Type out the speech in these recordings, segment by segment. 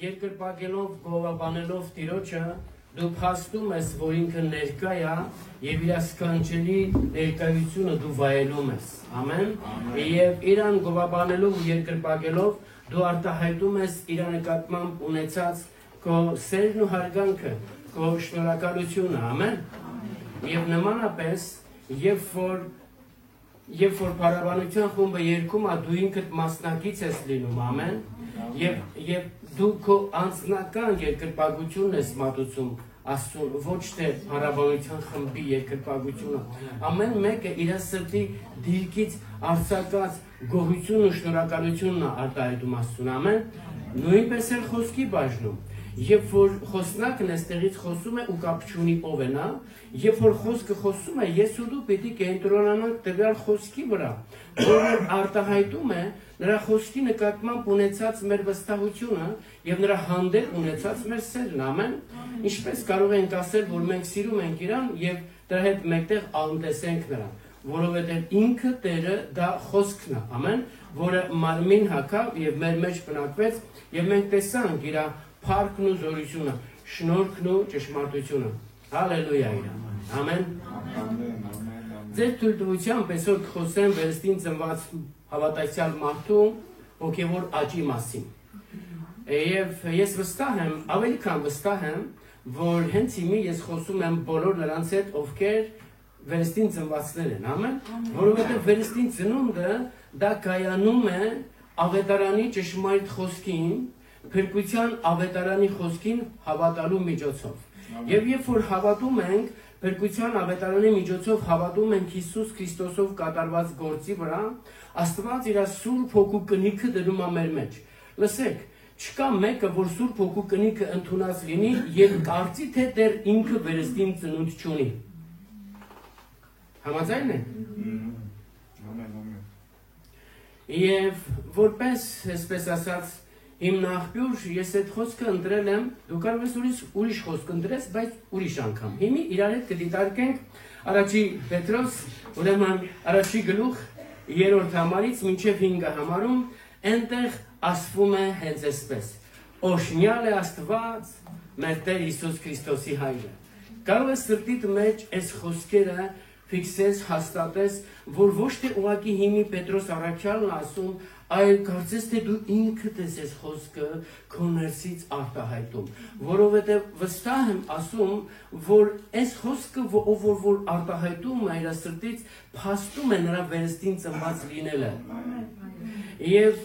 Երկրպագելով, գովաբանելով Տիրոջը, դու փաստում ես, որ ինքը ներկա է եւ իր սքանչելի ներկայությունը դու վայելում ես։ Ամեն։ Եվ իրան գովաբանելով ու երկրպագելով դու արտահայտում ես իր նկատմամբ ունեցած քո սերն ու հարգանքը, քո շնորհակալությունը։ Ամեն։ Եվ նմանապես, երբ որ փառաբանության խումբը երգում է, դու ինքդ մասնակից ես լինում, ամեն։ Եվ դու քո անձնական երկրպագությունն ես մատուցում Աստծուն, ոչ թե փառաբանության խմբի երկրպագությունը։ Ամեն մեկը իր սրտի դիրքից արձակած գոհությունն ու շնորհակալությունն է արտահայտում Աստծուն, ամեն։ Նույնպես էլ խոսքի բաժնում։ Երբ որ խոսնակն այստեղից խոսում է ու կապ չունի ով է նա, երբ որ խոսքը խոսում է, ես ու դու պիտի կենտրոնանանք տվյալ խոսքի վրա, որը արտահայտում է նրա խոսքի նկատմամբ ունեցած մեր վստահությունը եւ նրա հանդեպ ունեցած մեր սերն, ամեն։ Ինչպես կարող ենք ասել, որ մենք սիրում ենք Իրան եւ դրա հետ մեկտեղ անտեսենք նրան, որովհետեւ ինքը Տերը դա խոսքն է, ամեն, որը մարմին հագավ եւ մեր մեջ բնակվեց եւ մենք տեսանք իր փառքն ու զորությունը, շնորհքն ու ճշմարտությունը։ Հալելույա Իրան։ Ամեն։ Ձեր թույլտվությամբ այսօր կխոսեմ վերստին ծնված հավատացյալ մարդու հոգևոր աճի մասին։ Եվ ես վստահ եմ, ավելի քան վստահ եմ, որ հենց հիմի ես խոսում եմ բոլոր նրանց հետ, ովքեր վերստին ծնվածներ են, ամեն, որովհետև վերստին ծնունդը դա կայանում է ավետարանի ճշմարիտ խոսքին, փրկության ավետարանի խոսքին հավատալու միջոցով։ Եվ երբ որ հավատում ենք, փրկության ավետարանի միջոցով հավատում ենք Հիսուս Քրիստոսով կատարված գործի վրա, Աստված իր Սուրբ Հոգու կնիքը դնում է մեր մեջ։ Լսեք, չկա մեկը, որ Սուրբ Հոգու կնիքը ընդունած լինի եւ կարծի թե դեռ ինքը վերստին ծնունդ չունի։ Համաձայն եք։ Եվ որպես, այսպես ասած, հիմնախբյուր ես այդ խոսքը ընտրել եմ, դու կարող ես ուրիշ խոսք ընտրես, բայց ուրիշ անգամ։ Հիմի իրար հետ կդիտարկենք առաջի Պետրոս, ուրեմն առաջի գլուխ 3-րդ համարից մինչև 5 համարում, այնտեղ ասվում է հենց այսպես. Օրհնյալ է Աստված, մեր Տեր Հիսուս Քրիստոսի Հայրը։ Կարող ես սրտիդ մեջ այս խոսքերը ֆիքսես, հաստատես, որ ոչ թե ուղղակի հիմի Պետրոս առաքյալն ասում, այլ կարծես թե դու ինքդ ես այս խոսքը քո ներսից արտահայտում, որովհետև վստահ եմ ասում, որ այս խոսքը որ արտահայտում է իր սրտից, փաստում է նրա վերստին ծնված լինելը։ Եվ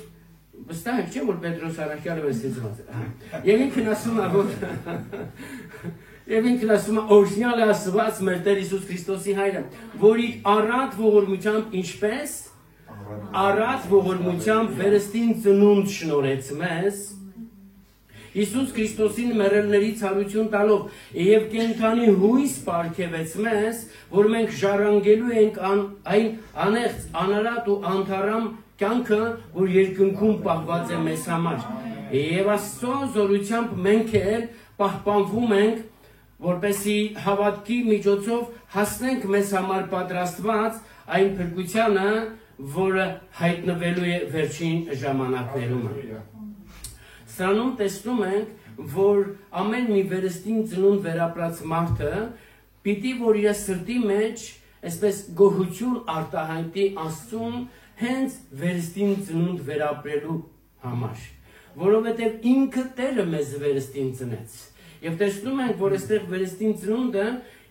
վստահ եք, չէ՞ որ Պետրոս առաքյալը վերստին ծնված է։ Եվ ինքն ասում է, որ Եվ ինքն ասում է, օրհնյալ է Աստված մեր Տեր Հիսուս Քրիստոսի Հայրը, որ իր առատ ողորմությամբ ինչպես առատ ողորմությամբ վերստին ծնունդ շնորհեց մեզ, Հիսուս Քրիստոսին մեռելների ցարություն տալով եւ կենդանի հույս պարգևեց մեզ, որ մենք ժառանգելու ենք այն անեղծ, անարատ ու անթարամ կյանքը, որ երկնքում պահված է մեզ համար։ Եվ Աստծո զորությամբ մենք էլ պահպանվում ենք որպեսզի հավատքի միջոցով հասնենք մեզ համար պատրաստված այն փրկությանը, որը հայտնվելու է վերջին ժամանակներում։ Սրանում տեսնում ենք, որ ամեն մի վերստին ծնունդ վերապրած մարդը պիտի որ իր սրտի մեջ այսպես գոհություն արտահայտի Աստծուն հենց վերստին ծնունդ վերապրելու համար, որովհետև ինքը Տերը մեզ վերստին ծնեց։ Եվ տեսնում ենք, որ այստեղ վերստին ծնունդը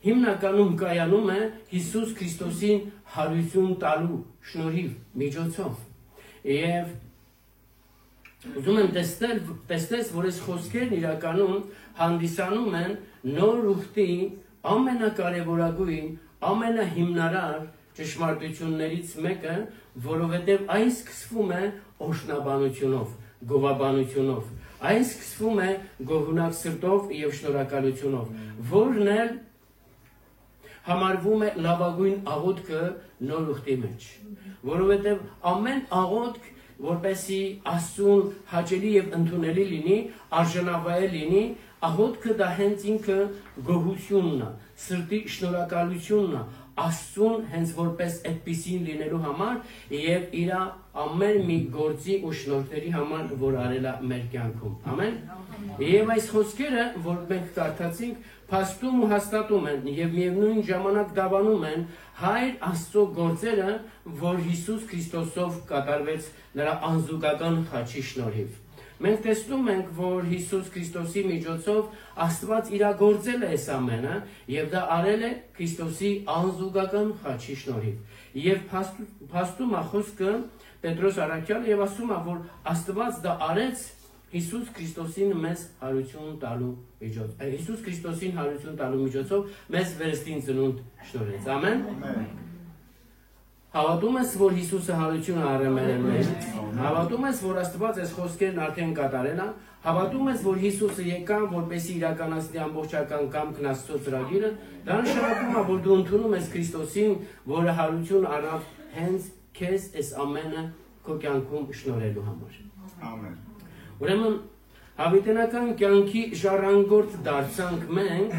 հիմնականում կայանում է Հիսուս Քրիստոսին հարություն տալու շնորհիվ միջոցով։ Եվ ուզում եմ տեսնես, որ այս խոսքերն իրականում հանդիսանում են նոր ուխտի ամենակարևորագույն, ամենահիմնարար ճշմարտություններից մեկը, որովհետև այն սկսվում է օրհնաբանությունով, գովաբանությունով, այն սկսվում է գոհունակ սրտով եւ շնորհակալությունով, որն էլ համարվում է լավագույն աղոթքը նոր ուխտի մեջ, որովհետև ամեն աղոթք, որպեսզի Աստծուն հաճելի եւ ընդունելի լինի, արժանավայել լինի, աղոթքը դա հենց ինքը գոհությունն է, սրտի շնորհակալությունն է, Աստծուն հենց որպես այդպիսին լինելու համար եւ իր ամեն մի գործի ու շնորհների համար, որ արել է մեր կյանքում։ Ամեն։ Եվ այս խոսքերը, որ մենք կարդացինք, փաստում ու հաստատում են եւ միևնույն ժամանակ դավանում են Հայր Աստծո գործերը, որ Հիսուս Քրիստոսով կատարվեց նրա անզուգական խաչի շնորհիվ։ Մենք տեսնում ենք, որ Հիսուս Քրիստոսի միջոցով Աստված իրագործել է այս ամենը եւ դա արել է Քրիստոսի անզուգական խաչի շնորհիվ։ Եվ փաստում է խոսքը Պետրոս առաքյալը եւ ասում է, որ Աստված դա արեց Հիսուս Քրիստոսին մեզ հարություն տալու միջոցով։ Հիսուս Քրիստոսին հարություն տալու միջոցով մեզ վերստին ծնունդ շնորհեց։ Ամեն։ Հավատում ես, որ Հիսուսը հարություն արել մեզ։ Հավատում ես, որ Աստված այս խոսքերն արդեն կատարել է։ Հավատում ես, որ Հիսուսը եկավ, որպեսզի իրականացնի ամբողջական կամքն Աստծո ծրագիրը։ Դա նշանակում է, որ դու ընդունում ես Քրիստոսին, որը հարություն առավ հենց քեզ այս ամենը քո կյանքում շնորհելու համար։ Ամեն։ Ուրեմն հավիտենական կյանքի ժառանգորդ դարձանք մենք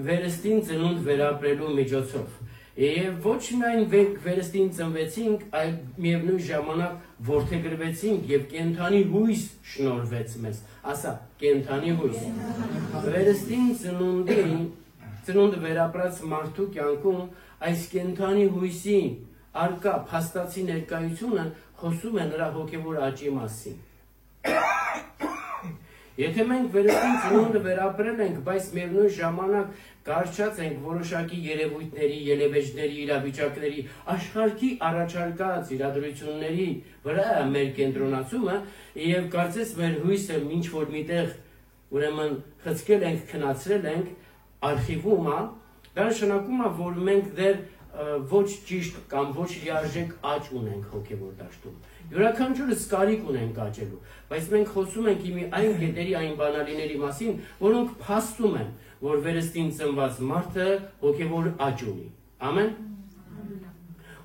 վերստին ծնունդ վերապրելու միջոցով։ Եվ ոչ միայն վերստին ծնվեցինք, այլ միևնույն ժամանակ որդեգրվեցինք եւ կենդանի հույս շնորհվեց մեզ։ Ասա, կենդանի հույս։ Վերստին ծնունդ վերապրած մարդու կյանքում այս կենդանի հույսի արկա փաստացի ներկայությունը խոսում է նրա հոգեվոր աճի մասին։ Եթե մենք վերստին ծնունդը վերապրել ենք, բայց միևնույն ժամանակ կարճած ենք որոշակի երևույթների, ելևէջների, իրավիճակների, աշխարհի առաջարկած իրադրությունների վրա մեր կենտրոնացումը եւ կարծես մեր հույսը ինչ որ միտեղ ուրեմն խցկել ենք, քնացրել ենք, արխիվում է, դա նշանակում է, որ մենք դեռ ոչ ճիշտ կամ ոչ լիարժեք աճ ունենք հոգեվոր դաշտում։ Յուրաքանչյուրս կարիք ունենք աճելու, բայց մենք խոսում ենք իմի այն կետերի, այն բանալիների մասին, որոնք փաստում են, որ վերստին ծնված մարդը հոգեվոր աճ ունի։ Ամեն։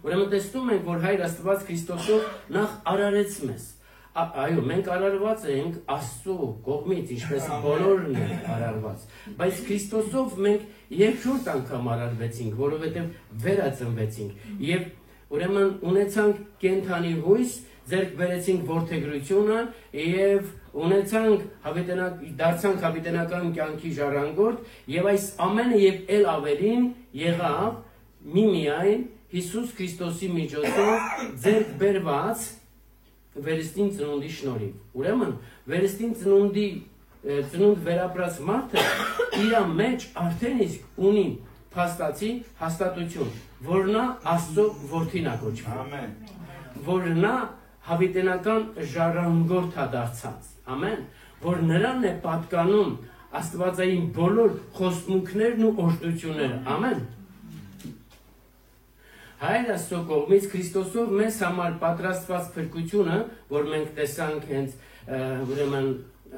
Ուրեմն տեսնում ենք, որ Հայր Աստված Քրիստոսով նախ արարեց մեզ։ Այո, մենք արարված ենք Աստծո կողմից, ինչպես բոլորն են արարված, բայց Քրիստոսով մենք երկրորդ անգամ արարվեցինք, որովհետև վերածնվեցինք եւ ուրեմն ունեցանք կենդանի հույս, ձեռք բերեցինք որդեգրությունը եւ դարձանք հավիտենական կյանքի ժառանգորդ եւ այս ամենը եւ ել ավելին եղավ միմիայն Հիսուս Քրիստոսի միջոցով ձեռք բերված վերստին ծնունդի շնորհիվ։ Ուրեմն վերստին ծնունդ վերապրած մարդը իր մեջ արդեն իսկ ունի փաստացի հաստատություն, որ նա Աստծո որդին է կոչվում։ Ամեն։ Որ նա հավիտենական ժառանգորդ է դարձած։ Ամեն։ Որ նրան է պատկանում Աստվածային բոլոր խոստմունքներն ու օրհնությունները։ Ամեն։ Հայր Աստծո կողմից Քրիստոսով մեզ համար պատրաստված փրկությունը, որ մենք տեսանք հենց ուրեմն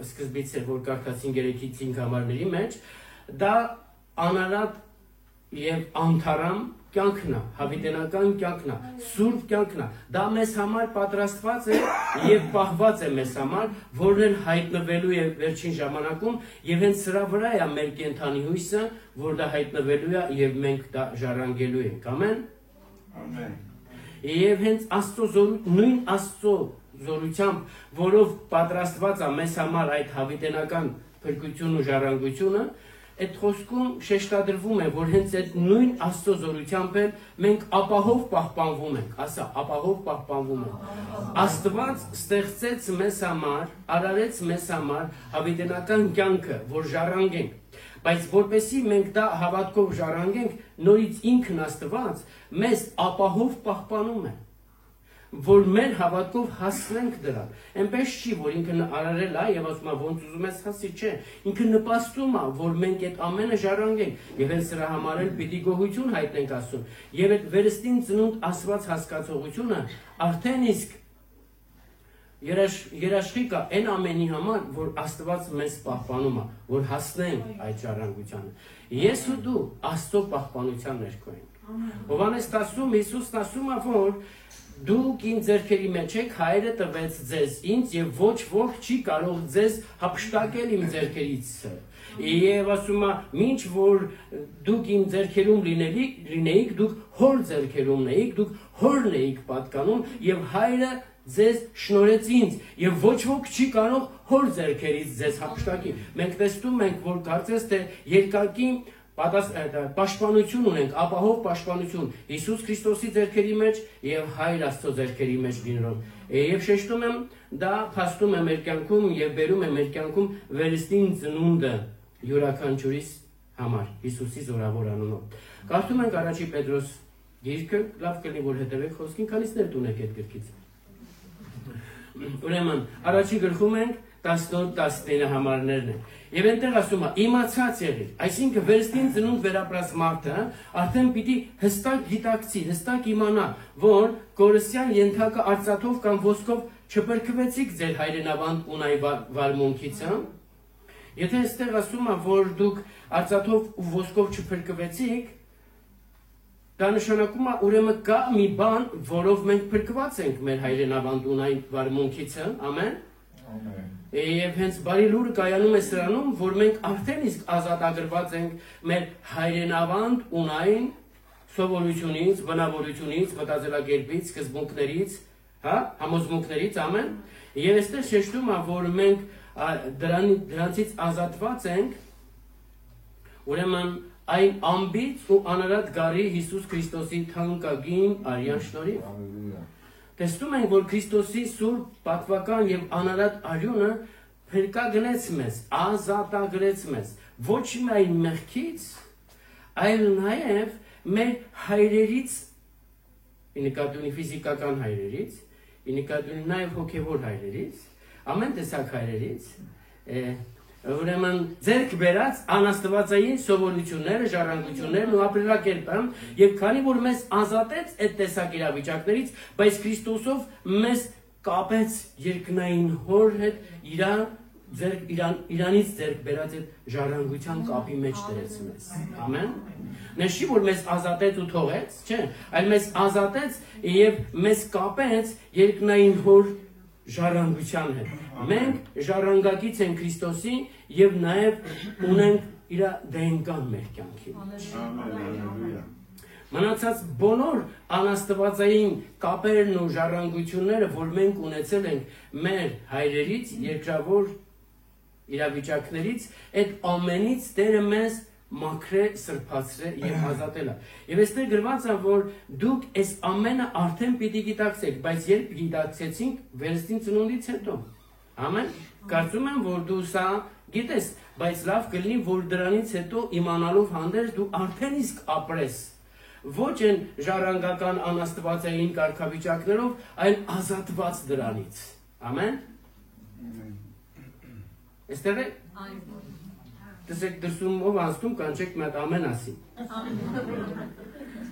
սկզբից էր, որ կարդացին 3-5 համարների մեջ, դա անարատ եւ անթարամ կյանքն է, հավիտենական կյանքն է, սուրբ կյանքն է։ Դա մեզ համար պատրաստված է եւ պահված է մեզ համար, որն էլ հայտնվելու է վերջին ժամանակում, եւ հենց սրա վրա է մեր կենթանի հույսը, որ դա հայտնվելու է եւ մենք դա ժառանգելու ենք։ Ամեն։ Ամեն։ Եվ հենց նույն Աստծո զորությամբ, որով պատրաստված է մեզ համար այդ հավիտենական փրկությունն ու ժառանգությունը, այդ խոսքում շեշտադրվում է, որ հենց այդ նույն Աստծո զորությամբ էլ մենք ապահով պահպանվում ենք, ասա, ապահով պահպանվում ենք։ Աստված ստեղծեց մեզ համար, արարեց մեզ համար հավիտենական կյանքը, որ ժառանգենք, բայց որպեսզի մենք դա հավատքով ժառանգենք, նորից ինքն Աստված մեզ ապահով պահպանում է, որ մեր հավատքով հասնենք դրան։ Այնպես չի, որ ինքն արարել է եւ ասում է ոնց ուզում ես հասի, չէ։ Ինքը նպաստում է, որ մենք այդ ամենը ժառանգենք եւ հենց սրա համար էլ պիտի գոհություն հայտնենք Աստծուն։ Եվ այդ վերստին ծնունդ ասված հասկացողությունը արդեն իսկ երաշխիք է այն ամենի համար, որ Աստված մեզ պահպանում է, որ հասնենք այդ ժառանգությանը։ Ես ու դու Աստծո պահպանության ներքո ենք։ Հովհաննես 10-ում Հիսուսն ասում է, որ դուք իմ ձեռքերի մեջ եք, Հայրը տվեց ձեզ ինձ եւ ոչ ոք չի կարող ձեզ հափշտակել իմ ձեռքերից։ Եվ ասում է, ինչ որ դուք իմ ձեռքերում լինեիք, դուք հոր ձեռքերումն էիք, դուք հորն էիք պատկանում եւ Հայրը ձեզ շնորհեց ինձ եւ ոչ ոք չի կարող հոր ձեռքերից ձեզ հափշտակի։ Մենք տեսնում ենք, որ կարծես թե երկակի պաշտպանություն ունենք, ապահով պաշտպանություն Հիսուս Քրիստոսի ձեռքերի մեջ եւ Հայր Աստծո ձեռքերի մեջ լինելով։ Եվ շեշտում եմ, դա փաստում է մեր կյանքում եւ բերում է մեր կյանքում վերստին ծնունդը յուրաքանչյուրիս համար Հիսուսի զորավոր անունով։ Կարդում ենք առաջի Պետրոս գիրքը, լավ կլինի որ հետևեք խոսքին, քանիսներ տունեք այդ գրքից։ Ուրեմն առաջի գլխում ենք 18-19 համարներն են։ Եվ այնտեղ ասում է, իմացած եղիր, այսինքն վերստին ծնունդ վերապրած մարդը արդեն պիտի հստակ գիտակցի, հստակ իմանա, որ կորսյան ենթակը արծաթով կամ ոսկով չփրկվեցիք ձեր հայրենավանդ ունայ վարմունքից, Եթե այստեղ ասում է, որ դուք արծաթով ու ոսկով չփրկվեցիք, դա նշանակում է ուրեմն կա մի բան, որով մենք փրկված ենք մեր հայրենավանդ ունայ վարմունքից, ամեն։ Եվ հենց բարի լուրը կայանում է սրանում, որ մենք արդեն իսկ ազատագրված ենք մեր հայրենավանդ ունայն սովորությունից, բնավորությունից, մտածելակերպից, սկզբունքներից, համոզմունքներից, ամեն։ Եվ այստեղ շեշտում է, որ մենք դրանցից ազատված ենք, ուրեմն այն ամբից ու անարատ գարի Հիսուս Քրիստոսի թանկագին արյան շնորհիվ։ Տեսնում ենք, որ Քրիստոսի սուրբ պատվական եւ անարատ արյունը փրկագնեց մեզ, ազատագրեց մեզ, ոչ միայն մեղքից, այլ նաեւ մեր հայրերից, ի նկատի ունի ֆիզիկական հայրերից, ի նկատի ունի նաեւ հոգեվոր հայրերից, ամեն տեսակ հայրերից, ուրեմն ձեռք բերած անաստվածային սովորությունները, ժառանգություններն ու ապրելակերպը, եւ քանի որ մեզ ազատեց այդ տեսակ իրավիճակներից, բայց Քրիստոսով մեզ կապեց երկնային հոր հետ, իրանից ձեռք բերած այդ ժառանգության կապի մեջ դրեց մեզ։ Ամեն։ Նշի որ մեզ ազատեց ու թողեց, չէ, այլ մեզ ազատեց եւ մեզ կապեց երկնային հոր ժառանգության հետ։ Մենք ժառանգակից ենք Քրիստոսի եւ նաեւ ունենք իր դենկան մեր կյանքի մեջ։ Մնացած բոլոր անաստվածային կապերն ու ժառանգությունները, որ մենք ունեցել ենք մեր հայրերից, երկրավոր իրավիճակներից, այդ ամենից Տերը մեզ մաքրե, սրբացրե եւ ազատել է։ Եվ այստեղ գրված է, որ դուք այս ամենը արդեն պիտի գիտակցեք, բայց երբ գիտակցեցինք վերստին ծնունդից հետո։ Ամեն։ Կարծում եմ, որ դու սա գիտես, բայց լավ կլինի, որ դրանից հետո իմանալով հանդերձ դու արդեն իսկ ապրես։ Ոչ այն ժառանգական անաստվածային կարգավիճակներով, այլ ազատված դրանից։ Ամեն։ Այստեղ է։ Տեսեք դրսում ով անցնում կանչեք մի հատ ամեն ասի։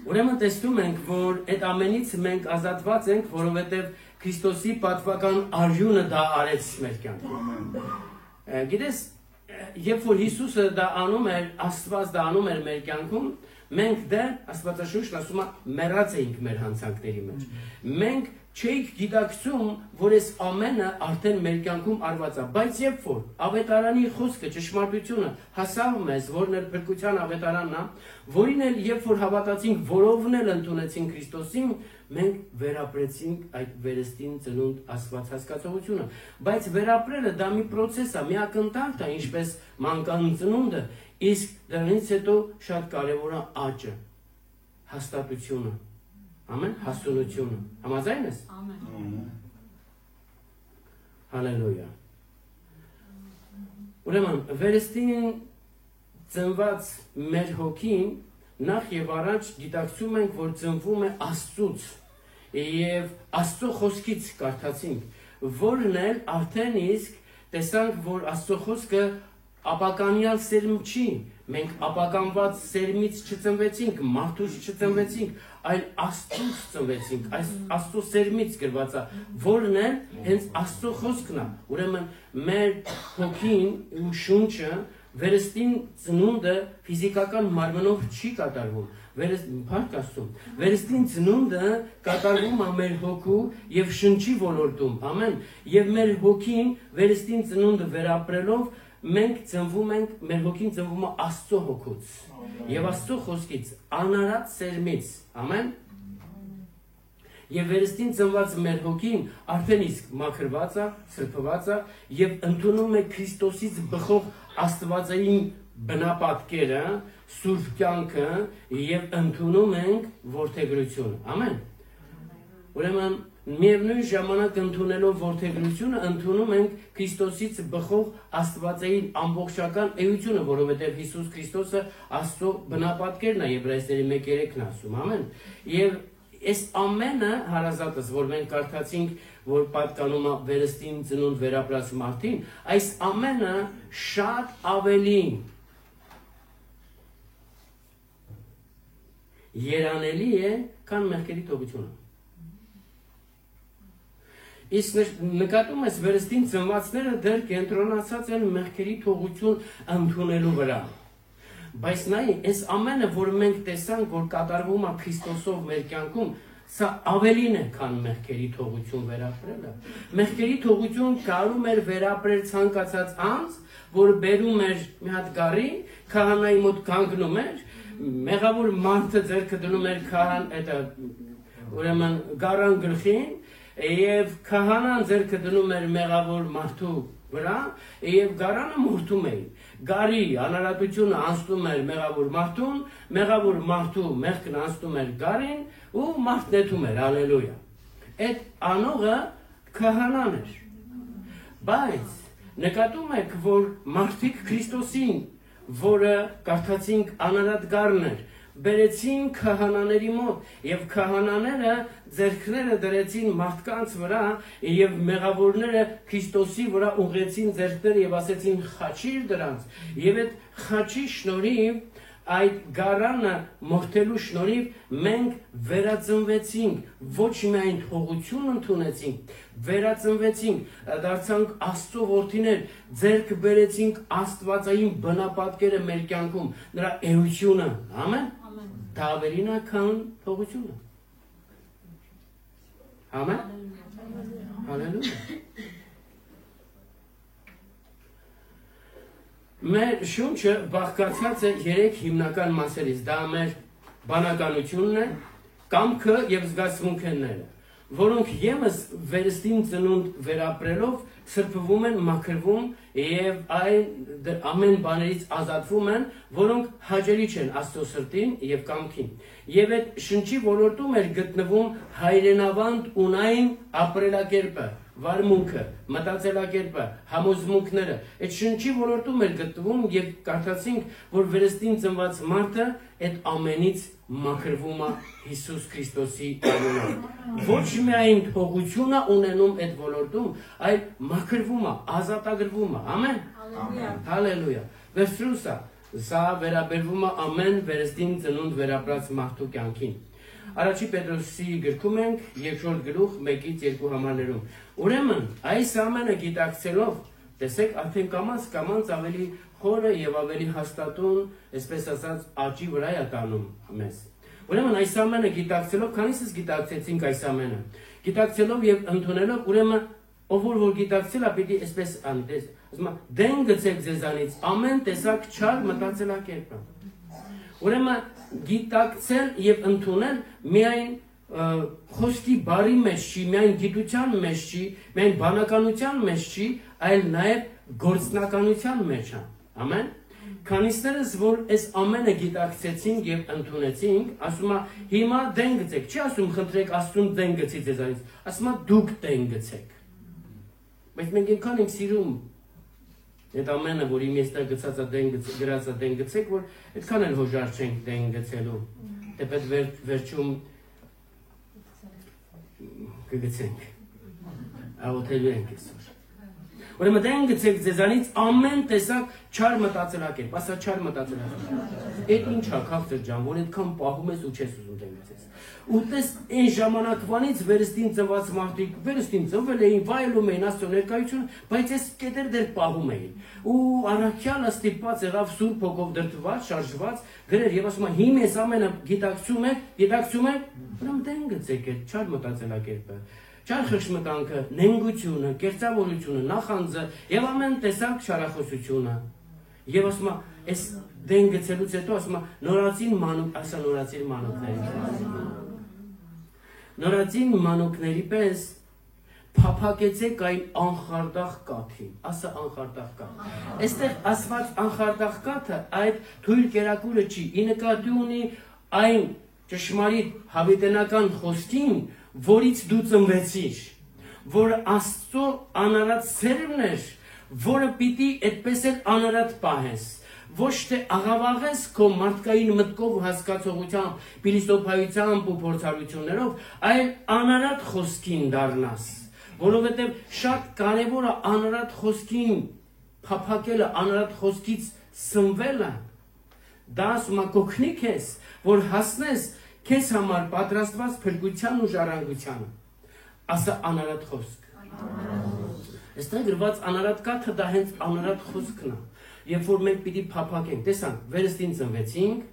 Ուրեմն տեսնում ենք, որ այդ ամենից մենք ազատված ենք, որովհետև Քրիստոսի պատվական արյունը դա արեց մեր կյանքում։ Գիտես, երբ որ Հիսուսը դա անում էր, Աստված դա անում էր մեր կյանքում, Մենք դեռ Աստվածաշունչն ասում է մեռած էինք մեր հանցանքների մեջ։ Մենք չէինք գիտակցում, որ այս ամենը արդեն մեր կյանքում արված է, բայց երբ որ ավետարանի խոսքը ճշմարտությունը հասավ մեզ, որն էլ փրկության ավետարանն է, որին էլ երբ որ հավատացինք, որովն էլ ընդունեցինք Քրիստոսին, մենք վերապրեցինք այդ վերստին ծնունդ Աստված հասկացողությունը, բայց վերապրելը դա մի process է, մի ակնթարթ է, ինչպես մանկան ծնունդը, իսկ դրանից հետո շատ կարևոր է աճը, հաստատությունը, ամեն, հասունությունը, համաձայն ես? Ամեն։ Հալելույա։ Ուրեմն, վերստին ծնված մեր հոգին նախ եւ առաջ գիտակցում ենք, որ ծնվում է Աստծուց եւ Աստծո խոսքից կարդացինք, որն էլ արդեն իսկ տեսանք, որ Աստծո խոսքը ապականյալ սերմ չի, մենք ապականված սերմից չծնվեցինք, մարդուց չծնվեցինք, այլ Աստծուց ծնվեցինք, Աստծո սերմից գրված է, որն էլ հենց Աստծո խոսքն է, ուրեմն մեր հոգին ու շունչը վերստին ծնունդը ֆիզիկական մարմնով չի կատարվում, վերստին ծնունդը կատարվում է մեր հոգու եւ շնչի ոլորտում, ամեն, եւ մեր հոգին վերստին ծնունդը վերապրելով մենք ծնվում ենք, մեր հոգին ծնվում է Աստծո հոգուց եւ Աստծո խոսքից, անարատ սերմից, ամեն։ Եվ վերստին ծնված մեր հոգին արդեն իսկ մաքրված է, սրբված է եւ ընդունում է Քրիստոսից բխող Աստվածային բնապատկերը, սուրբ կյանքը եւ ընդունում ենք որդեգրությունը, ամեն։ Ուրեմն միևնույն ժամանակ ընդունելով որդեգրությունը ընդունում ենք Քրիստոսից բխող Աստվածային ամբողջական էությունը, որովհետև Հիսուս Քրիստոսը Աստծո բնապատկերն է, Եբրայեցիների 1:3-ն ասում, ամեն։ Եվ այս ամենը հարազատս, որ մենք կարդացինք, որ պատկանում է վերստին ծնունդ վերապրած մարդին, այս ամենը շատ ավելի երանելի է, քան մեղքերի թողությունը։ Իսկ նկատում ես վերստին ծնվածները դեռ կենտրոնացած են մեղքերի թողություն ընդունելու վրա։ Բայց նայ, այս ամենը, որ մենք տեսանք, որ կատարվում է Քրիստոսով մեր կյանքում, սա ավելին է, քան մեղքերի թողություն վերապրելը։ Մեղքերի թողություն կարում էր վերապրել ցանկացած անձ, որ բերում էր մի հատ գարի, քահանայի մոտ կանգնում էր, մեղավոր մարդը ձեռքը դնում էր ուրեմն գարան գլխին, եւ քահանան ձեռքը դնում էր մեղավոր մարդու վրա, եւ գարանը մորթում էին։ Գարի անարատությունը անցնում էր մեղավոր մարդուն, մեղավոր մարդու մեղքն անցնում էր գարին ու մարդ նետում էր, հալելույա։ Այդ անողը քահանան էր։ Բայց նկատում եք, որ մարդիկ Քրիստոսին, որը կարդացինք անարատ գարն էր, բերեցին քահանաների մոտ եւ քահանաները ձեռքները դրեցին մարդկանց վրա եւ մեղավորները Քրիստոսի վրա ուղղեցին ձեռքները եւ ասեցին խաչիր դրանց եւ այդ խաչի շնորհիվ այդ գարանը մորթելու շնորհիվ մենք վերածնվեցինք, ոչ միայն հողություն ընդունեցինք, վերածնվեցինք, դարձանք Աստծո որդիներ, ձեռք բերեցինք Աստվածային բնապատկերը մեր կյանքում, նրա էությունը, ամեն։ Դա ավելին է, քան հողությունը։ Ամեն։ Հալելույա։ Մեր շունչը բաղկացած է 3 հիմնական մասերից, դա մեր բանականությունն է, կամքը եւ զգացմունքները, որոնք ևս վերստին ծնունդ վերապրելով սրբվում են, մաքրվում եւ ամեն բաներից ազատվում են, որոնք հաճելի չեն Աստծո սրտին եւ կամքին։ Եվ այդ շնչի ոլորտում էր գտնվում հայրենավանդ ունային ապրելակերպը, վարմունքը, մտածելակերպը, համոզմունքները, այդ շնչի ոլորտում էր գտնվում եւ կարդացինք, որ վերստին ծնված մարդը այդ ամենից մաքրվում է Հիսուս Քրիստոսի անունով։ Ոչ միայն փողություն է ունենում այդ ոլորտում, այլ մաքրվում է, ազատագրվում է։ Ամեն։ Հալելույա։ Վերսրուսա, սա վերաբերվում է ամեն վերստին ծնունդ վերապրած մարդու կյանքին։ Առաջի Պետրոսի գրքում ենք 2-րդ գլուխ 1-2 համարներում։ Ուրեմն, այս ամենը գիտակցելով տեսեք, արդեն կամած ավելի խորը եւ ավելի հաստատուն, այսպես ասած, աճի վրա է տանում մեզ։ Ուրեմն այս ամենը գիտակցելով, քանիսից գիտակցեցինք այս ամենը։ Գիտակցելով եւ ընդունելով, ուրեմն ով որ գիտակցել է, պիտի այսպես անտես, ասում է, դեն գցեք ձեզանից ամեն տեսակ չար մտածելակերպը։ Ուրեմն գիտակցել եւ ընդունել միայն խոսքի բարի մեջ չի, միայն գիտության մեջ չի, միայն բանականության մեջ չի, այլ նաեւ գործնականության մեջ է։ Ամեն։ Քանիսներս որ այս ամենը գիտակցեցինք եւ ընդունեցինք, ասում է հիմա դեն գցեք, չի ասում խնդրեք Աստծուն դեն գցի ձեզանից, ասում է դուք դեն գցեք։ Բայց մենք այնքան ենք սիրում այդ ամենը, որ իմ եստեղ գցածա դեն գրածա դեն գցեք, որ այդքան էլ հոժար չենք դեն գցելու։ Դեպետ վերջում կգցենք։ Աղոթելու ենք այսօր։ Ուրեմն դեն գցեք ձեզանից ամեն տեսակ չար մտածելակերպ, ասա չար մտածելակերպ։ Այդ ինչ է քաղցր ջան, որ այդքան պահում ես ու չես ուզում դեն գցես։ Ու տես այն ժամանակվանից վերստին ծնված մարդիկ, վերստին ծնվել էին, վայելում էին Աստծո ներկայությունը, բայց այս կետեր դեռ պահում էին։ Ու առաքյալը ստիպված եղավ Սուրբ Հոգով դրդված, շարժված, գրեր եւ ասում է հիմա այս ամենը գիտակցում եք, ուրեմն դեն գցեք այդ չար մտածելակերպը։ Չար խշմտանքը, նենգությունը, կերծավորությունը, նախանձը եւ ամեն տեսակ շարախոսությունը։ Եվ ասում է, այս դեն գցելուց հետո ասում է նորածին մանուկ, ասա նորածին մանուկների։ Նորածին մանուկների պես փափակեցեք այն անխարդախ կաթին, ասա անխարդախ կաթ։ Այստեղ ասված անխարդախ կաթը այդ թույլ կերակուրը չի, ի նկատի ունի այն ճշմարիտ հավիտենական խոսքին, որից դու ծնվեցիր, որը Աստծո անարած սերմն էր, որը պիտի այդպես էլ անարատ պահես, ոչ թե աղավաղես քո մարդկային մտքով ու հասկացողությամբ, փիլիսոփայությամբ ու փորձառություններով, այլ անարատ խոսքին դառնաս, որովհետև շատ կարևոր է անարատ խոսքին փափակելը, անարատ խոսքից սնվելը, դա ասում է կօգնի քեզ, որ հասնես քեզ համար պատրաստված փրկության ու ժառանգությանը, ասա անարատ խոսք։ Այստեղ գրված անարատ կաթը դա հենց անարատ խոսքն է, երբ որ մենք պիտի փափակենք, տեսանք, վերստին ծնվեցինք,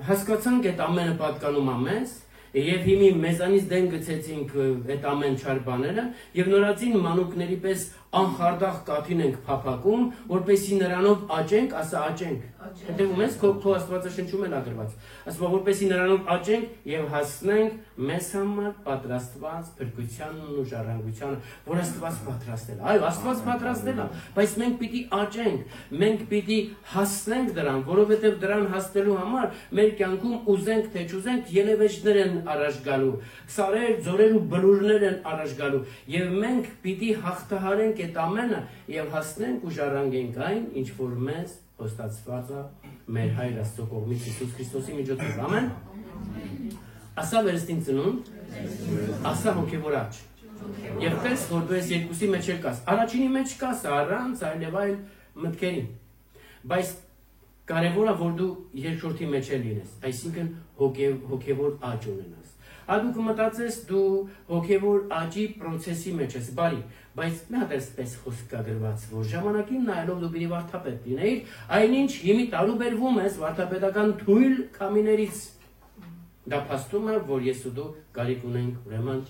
հասկացանք այդ ամենը պատկանում է մեզ, եւ հիմի մեզանից դեն գցեցինք այդ ամեն չար բաները եւ նորածին մանուկների պես անխարդախ կաթին ենք փափակում, որպեսզի նրանով աճենք, ասա աճենք։ Հետևում ես քո Աստվածաշնչում էլ ագրված։ Ասում որպեսզի նրանով աճենք եւ հասնենք մեզ համար պատրաստված փրկությանն ու ժառանգությանը, որ Աստված պատրաստել է։ Այո, Աստված պատրաստել է, բայց մենք պիտի աճենք, մենք պիտի հասնենք դրան, որովհետեւ դրան հասնելու համար մեր կյանքում ուզենք թե չուզենք ելևէջներ են առաջ գալու, սարեր, ձորեր ու բլուրներ են առաջ գալու եւ մենք պիտի հաղթահարենք այդ ամենը եւ հասնենք ու ժառանգենք այն, ինչ որ մեզ հոստացված է մեր Հայր Աստծո կողմից Հիսուս Քրիստոսի միջոցով։ Ամեն։ Ասա վերստին ծնունդ, ասա հոգեվոր աճ։ Եվ տես, որ դու ես երկուսի մեջ կաս, առաջինի մեջ կաս, առանց այլև այլ մտքերի։ Բայց կարևոր է, որ դու երկրորդի մեջ լինես, այսինքն հոգեվոր աճ ունենաս։ Դու կմտածես դու հոգեվոր աճի process-ի մեջ ես, բարի, բայց մի հատ էսպես խոսք կա գրված, որ ժամանակին նայելով դու պիտի վարդապետ լինեիր, այնինչ հիմի տարուբերվում ես վարդապետական թույլ քամիներից։ Դա փաստում է, որ ես ու դու կարիք ունենք ուրեմն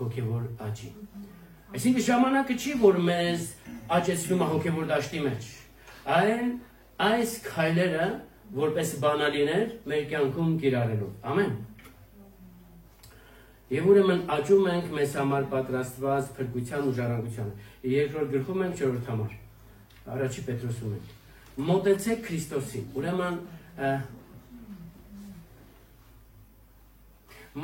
հոգեվոր աճի։ Այսինքն ժամանակը չի, որ մեզ աճեցնում է հոգեվոր դաշտի մեջ, այլ այս քայլերը որպես բանալիներ մեր կյանքում կիրառելով։ Ամեն։ Եվ ուրեմն աճում ենք մեզ համար պատրաստված փրկության ու ժառանգությանը։ Երկրորդ գլխում ենք 4-րդ համար։ Առաջի Պետրոսում ենք։ Մոտեցեք Քրիստոսին։ Ուրեմն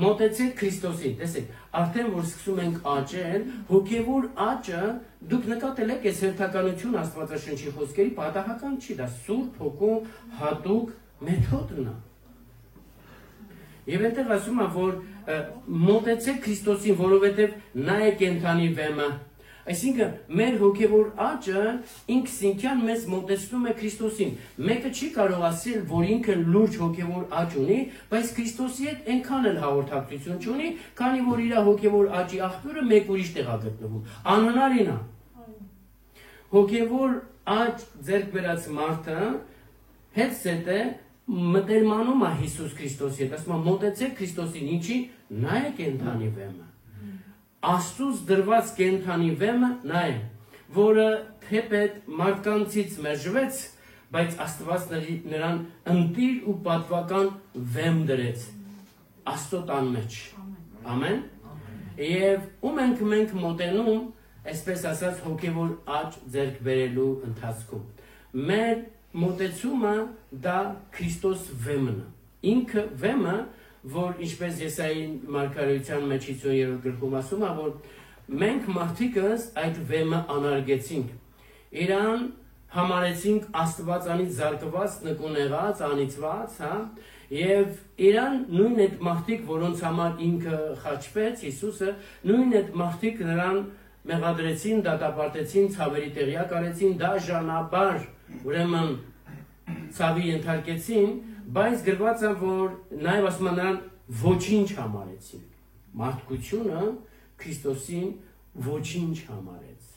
մոտեցեք Քրիստոսին։ Տեսեք, արդեն որ սկսում ենք աճել, հոգևոր աճը դուք նկատել եք այս հերթականություն Աստվածաշնչի խոսքերի պատահական չի, դա Սուրբ Հոգու հատուկ մեթոդն է։ Եվ այդտեղ ասում է, որ մոտեցեք Քրիստոսին, որովհետև նա է կենդանի վեմը։ Այսինքն մեր հոգևոր աճը ինքնին մեզ մոտեցնում է Քրիստոսին։ Մեկը չի կարող ասել, որ ինքը լուրջ հոգևոր աճ ունի, բայց Քրիստոսի հետ այնքան էլ հաղորդակցություն չունի, քանի որ իր հոգևոր աճի աղբյուրը մեկ ուրիշ տեղ է գտնվում։ Անհնարին է։ հոգևոր աճ ձեռք բերած մարդը հետ է մտերմանում է Հիսուս Քրիստոսի հետ, ասում է մոտեցեք Քրիստոսին, ինչի նա է կենդանի վեմը։ Աստծուց դրված կենդանի վեմը նա է, որը թեպետ մարդկանցից մերժվեց, բայց Աստված նրան ընտիր ու պատվական վեմ դրեց Աստծո տան մեջ։ Ամեն։ Եվ ում ենք մենք մոտենում, այսպես ասած, հոգևոր աճ ձեռք բերելու ընթացքում։ Մեր մոտեցումը դա Քրիստոս վեմն է։ Ինքը վեմը, որ ինչպես Եսայի մարգարեության մեջ 50-րդ գլխում ասում է, որ մենք մարդիկս այդ վեմը անարգեցինք։ Իրան համարեցինք Աստվածանից զարկված, նկունեղած, անիծված, հա, եւ իրան նույն այդ մարդիկ, որոնց համար ինքը խաչվեց, Հիսուսը, նույն այդ մարդիկ նրան մեղադրեցին, դատապարտեցին, ցավերի տեղյակ արեցին, դաժանաբար, ուրեմն ցավի ենթարկեցին, բայց գրված է, որ նաեւ ասում է նրան ոչինչ համարեցին։ Մարդկությունը Քրիստոսին ոչինչ համարեց։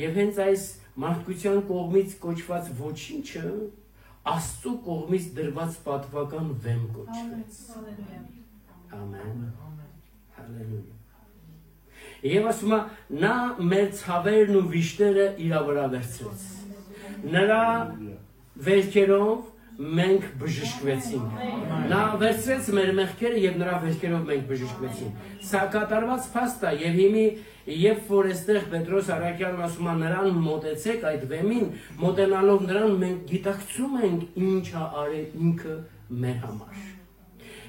Եվ հենց այս մարդկության կողմից կոչված ոչինչը Աստծո կողմից դրված պատվական վեմ կոչվեց։ Ամեն։ Հալելույա։ Եվ ասում է, նա մեր ցավերն ու վիշտերը իր վրա վերցրեց։ Նրա վերքերով մենք բժշկվեցինք։ Նա վերցրեց մեր մեղքերը եւ նրա վերքերով մենք բժշկվեցինք։ Սա կատարված փաստ է եւ հիմի երբ որ այստեղ Պետրոս Արաքյանն ասում է նրան մոտեցեք այդ վեմին, մոտենալով նրան մենք գիտակցում ենք ինչ է արել ինքը մեր համար։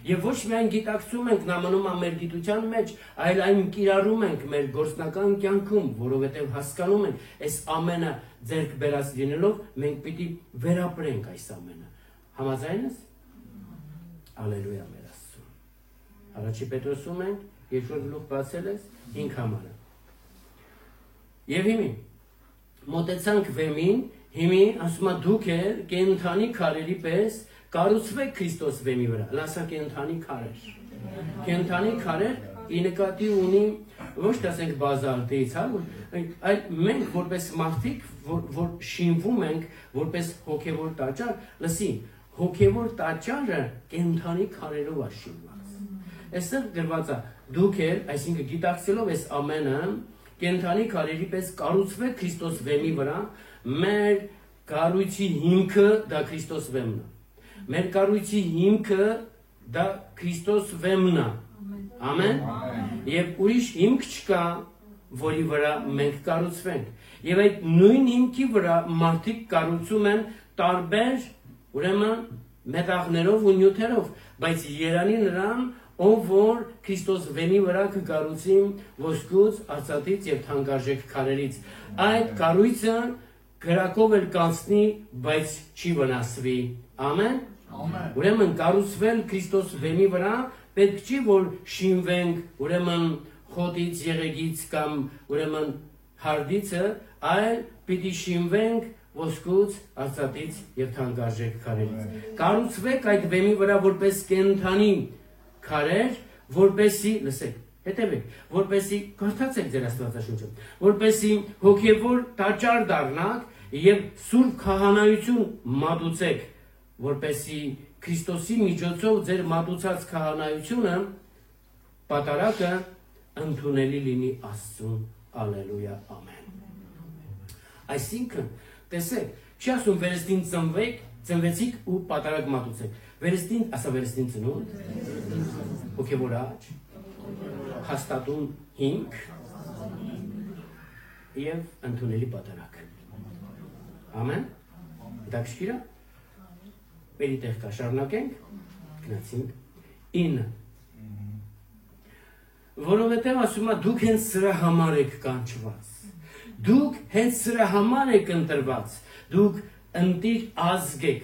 Եվ ոչ միայն գիտակցում ենք, նա մնում է մեր գիտության մեջ, այլ այն կիրառում ենք մեր գործնական կյանքում, որովհետև հասկանում ենք, այս ամենը ձեռք բերած լինելով, մենք պիտի վերապրենք այս ամենը։ Համաձայն ես։ Ալելույա մեր Աստծուն։ Առաջի Պետրոսում ենք, երկրորդ գլուխ բացել ես, 5 համարը։ Եվ հիմի մոտեցանք վեմին, հիմի ասում է դուք եք կենդանի քարերի պես կառուցվեք Քրիստոս վեմի վրա, լասա կենդանի քարեր։ Կենդանի քարեր ի նկատի ունի ոչ թե ասենք բազալտից, հա, այլ մենք որպես մարդիկ, որ շինվում ենք որպես հոգևոր տաճար, լսի, հոգևոր տաճարը կենդանի քարերով է շինված։ Այստեղ գրված է դուք եք, այսինքն գիտակցելով այս ամենը, կենդանի քարերի պես կառուցվեք Քրիստոս վեմի վրա, մեր կառույցի հիմքը դա Քրիստոս վեմն է։ Մեր կառույցի հիմքը դա Քրիստոս վեմն է։ Ամեն։ Եվ ուրիշ հիմք չկա, որի վրա մենք կառուցվենք։ Եվ այդ նույն հիմքի վրա մարդիկ կառուցում են տարբեր, ուրեմն մետաղներով ու նյութերով, բայց երանի նրան, ով որ Քրիստոս վեմի վրա կկառուցի ոսկուց, արծաթից եւ թանկարժեք քարերից։ Այդ կառույցը գրակով էլ կանցնի, բայց չի վնասվի։ Ամեն։ Ուրեմն կառուցվել Քրիստոս վեմի վրա պետք չի որ շինվենք, ուրեմն խոտից, եղեգից կամ ուրեմն հարդիցը, այլ պիտի շինվենք ոսկուց, արծաթից եւ թանկարժեք քարերից։ Կառուցվեք այդ վեմի վրա որպես կենդանի քարեր, որպեսի, լսեք, հետևեք, որպեսի կարդացեք ձեր Աստվածաշունչը, որպեսի հոգևոր տաճար դառնաք եւ սուրբ քահանայություն մատուցեք, որպեսի Քրիստոսի միջոցով ձեր մատուցած քահանայությունը պատարակը ընդունելի լինի Աստծուն։ Ալելույա, ամեն։ Այսինքն, տեսեք, չի ասում վերստին ծնվեցիք ու պատարակ մատուցեք։ Վերստին, ասա վերստին ծնունդ, հոգևոր աճ, հաստատուն հիմք եւ ընդունելի պատարակ։ Ամեն։ Դակշկիրա։ Բերի տեղ կա, շարունակենք, գնացինք 9։ Որովհետև ասում է դուք հենց սրա համար եք կանչված, դուք հենց սրա համար եք ընտրված, դուք ընտիր ազգ եք,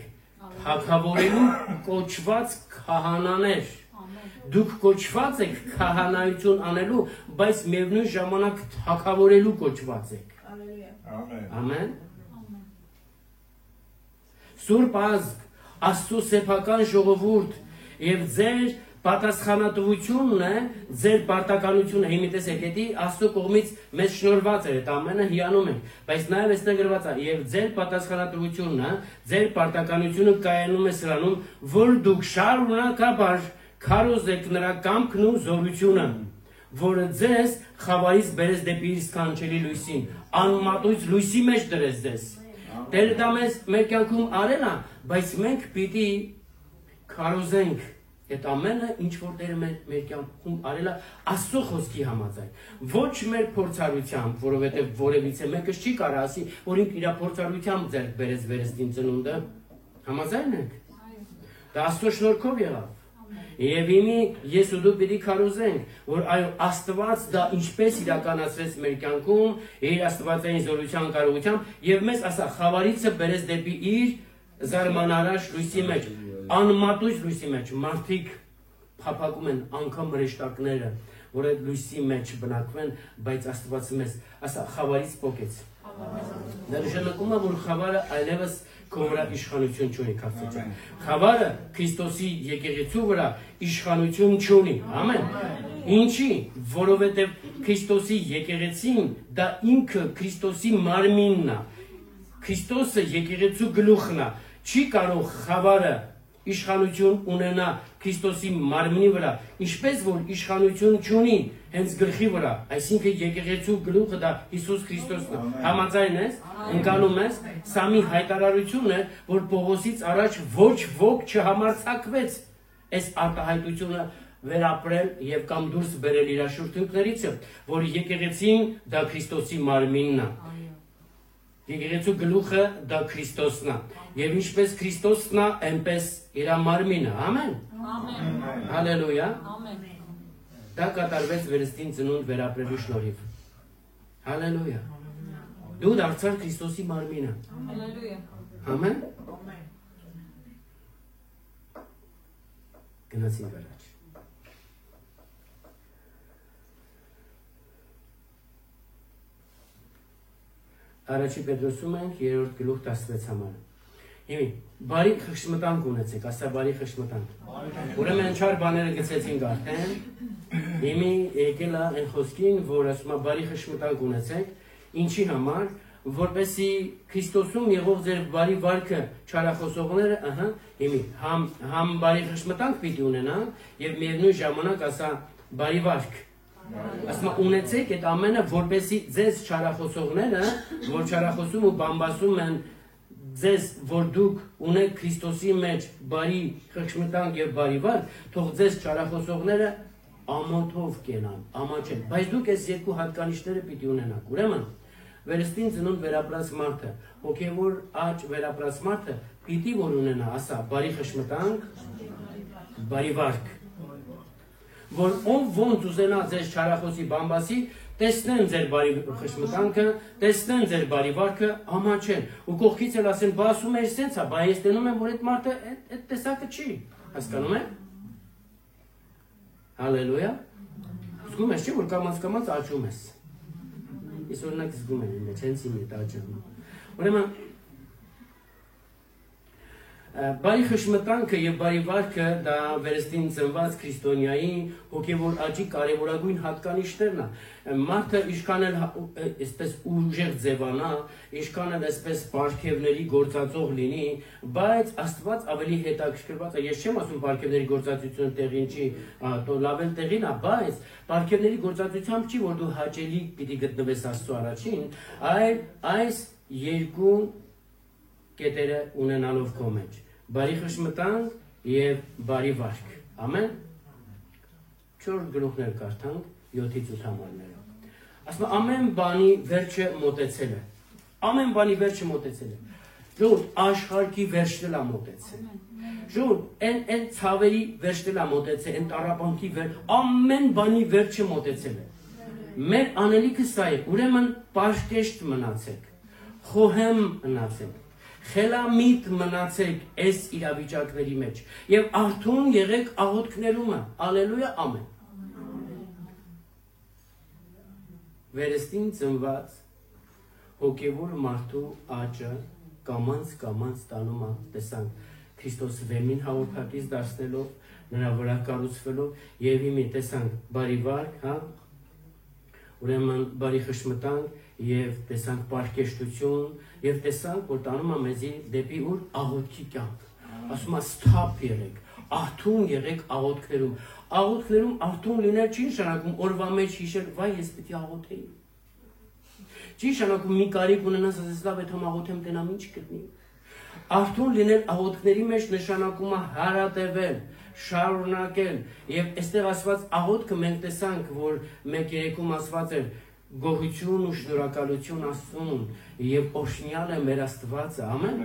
թագավորելու կոչված քահանաներ, դուք կոչված եք քահանայություն անելու, բայց միևնույն ժամանակ թագավորելու կոչված եք։ Ամեն։ Սուրբ ազգ, Աստծո սեփական ժողովուրդ եւ ձեր պատասխանատվությունն է ձեր պարտականությունը հիմի տեսեք էդի Աստծո կողմից մեզ շնորհված է այդ ամենը հիանում ենք բայց նաև այստեղ գրված է եւ ձեր պատասխանատվությունը ձեր պարտականությունը կայանում է սրանում որ դուք շարունակաբար քարոզեք նրա կամքն ու զորությունը որը ձեզ խավարից բերեց դեպի իր սքանչելի լույսին անմատույց լույսի մեջ դրեց ձեզ Տերը դա մեր կյանքում արել է բայց մենք պիտի քարոզենք Այդ ամենը ինչ որ Տերը մեր կյանքում արել է Աստծո խոսքի համաձայն ոչ մեր փորձառությամբ որովհետև որևիցե մեկը չի կարող ասի որ ինքը իր փորձառությամբ ձեռք բերեց վերստին ծնունդը համաձայն եք Դա Աստծո շնորհքով եղավ Եվ իմի ես ու դու պիտի քարոզենք որ այո Աստված դա ինչպես իրականացրեց մեր կյանքում իր աստվածային զորության կարողությամբ եւ մեզ ասա խավարիցը բերեց դեպի իր զարմանարար լույսի մեջ Անմատույց լույսի մեջ մարդիկ փափակում են անգամ հրեշտակները, որ այդ լույսի մեջ բնակվեն, բայց Աստված մեզ ասա խավարից փոկեց։ Դա նշանակում է, որ խավարը այլևս քո վրա իշխանություն չունի քարտեջան։ Խավարը Քրիստոսի եկեղեցու վրա իշխանություն չունի։ Ամեն։ Ինչի, որովհետև Քրիստոսի եկեղեցին դա ինքը Քրիստոսի մարմինն է։ Քրիստոսը եկեղեցու գլուխն է։ Չի կարող խավարը իշխանություն ունենա Քրիստոսի մարմնի վրա, ինչպես որ իշխանություն չունի հենց գլխի վրա, այսինքն եկեղեցու գլուխը դա Հիսուս Քրիստոսն է։ Համաձայն ես, ընկալում ես, սա մի հայտարարություն է, որ Պողոսից առաջ ոչ ոք չհամարձակվեց այս արտահայտությունը վերապրել եւ կամ դուրս բերել իր շուրթունքներից, որ եկեղեցին դա Քրիստոսի մարմինն է։ Եկեղեցու գլուխը դա Քրիստոսն է։ Եվ ինչպես Քրիստոսն է, այնպես իր մարմինը։ Ամեն։ Ամեն։ Հալելույա։ Ամեն։ Դա կատարվեց վերստին ծնունդ վերապրելու շնորհիվ։ Հալելույա։ Դու դարձար Քրիստոսի մարմինը։ Հալելույա։ Ամեն։ Ամեն։ Գնացինք առաջ։ Առաջի Պետրոսում ենք 3-րդ գլուխ 16 համարը։ Հիմի, բարի խշմտանք ունեցեք, ասա բարի խշմտանք։ Ուրեմն չար բաները գցեցինք արդեն։ Հիմի եկել է այն խոսքին, որ ասում է բարի խշմտանք ունեցեք, ինչի համար, որպեսզի Քրիստոսում եղող ձեր բարի վարքը չարախոսողները, հիմի, համ բարի խշմտանք պիտի ունենան եւ միևնույն ժամանակ ասա բարի վարք Ասում ունեցեք այդ ամենը, որպեսզի ձեզ չարախոսողները, որ չարախոսում ու բամբասում են ձեզ, որ դուք ունեք Քրիստոսի մեջ բարի խշմտանք եւ բարի վարք, թող ձեզ չարախոսողները ամոթով կենան, ամաչեն։ Բայց դուք այս երկու հատկանիշները պիտի ունենաք։ Ուրեմն, վերստին ծնունդ վերապրած մարդը, հոգեվոր աճ վերապրած մարդը պիտի որ ունենա, ասա, բարի խշմտանք, բարի վարք որ ով ոնց ուզենա ձեզ չարախոսի բամբասի, տեսնեն ձեր բարի խշմտանքը, տեսնեն ձեր բարի վարքը, ամաչեն, ու կողքից էլ ասեն, բա ասում ես սենց է, բա ես տենում եմ, որ այդ մարդը այդ տեսակը չի, հասկանում եք? Հալելույա, զգում ես չի, որ կամաց աճում ես, ես օրինակ զգում եմ իմ մեջ, հենց իմ հետ աճում, ուրեմն, Բարի խշմտանքը եւ բարի վարքը դա վերստին ծնված քրիստոնյայի հոգեվոր աճի կարևորագույն հատկանիշներն է։ Մարդը ինչքան էլ այսպես ուժեղ ձևանա, ինչքան էլ այսպես պարգևների գործածող լինի, բայց Աստված ավելի հետաքրքրված է։ Ես չեմ ասում պարգևների գործածությունը տեղին չի, լավ էլ տեղին է, բայց պարգևների գործածությամբ չի, որ դու հաճելի պիտի գտնվես Աստծո առաջին, այլ այս երկու կետերը ունենալով քո մեջ բարի խշմտանք եւ բարի վարք ամեն 4 գլուխներ կարդանք 7-ից 8 համարներով ասում ամեն բանի վերջը մոտեցել է ամեն բանի վերջը մոտեցել է ժողովուրդ աշխարհի վերջն է մոտեցել ժողովուրդ այն ցավերի վերջն է մոտեցել այն տառապանքի ամեն բանի վերջը մոտեցել է մեր անելիքը սա է ուրեմն պաշտեշտ մնացեք խոհեմ մնացեք Խելամիտ մնացեք այս իրավիճակների մեջ եւ արթուն եղեք աղոթքներումը ալելույա ամեն Վերստին ծնված հոգեվոր մարդու աճը կամանց տանում է տեսանք Քրիստոս վեմին հաղորդակից դարձնելով նրա վրա կառուցվելով եւ իմի տեսանք բարի վարք, հա, ուրեմն բարի խշմտանք եւ տեսանք պարկեշտություն եւ տեսանք որ տանում է մեզի դեպի ուր աղոթքի կյանք, ասում է ստապ եղեք, աղթուն եղեք աղոթքներում, աղոթքներում լինել չի նշանակում օրվա մեջ հիշել, վայ ես պետք է աղոթեի, չի նշանակում մի կարիք ունենաս ասես լավ այդ աղոթեմ տենամ ինչ կգտնի, աղթուն լինել աղոթքների մեջ նշանակում է հարատևել, շարունակել եւ այստեղ ասված աղոթքը մենք տեսանք որ մեկ երեկում ասված էր գոհություն ու շնորհակալություն Աստծուն եւ օշնյալ է մեր Աստվածը, ամեն։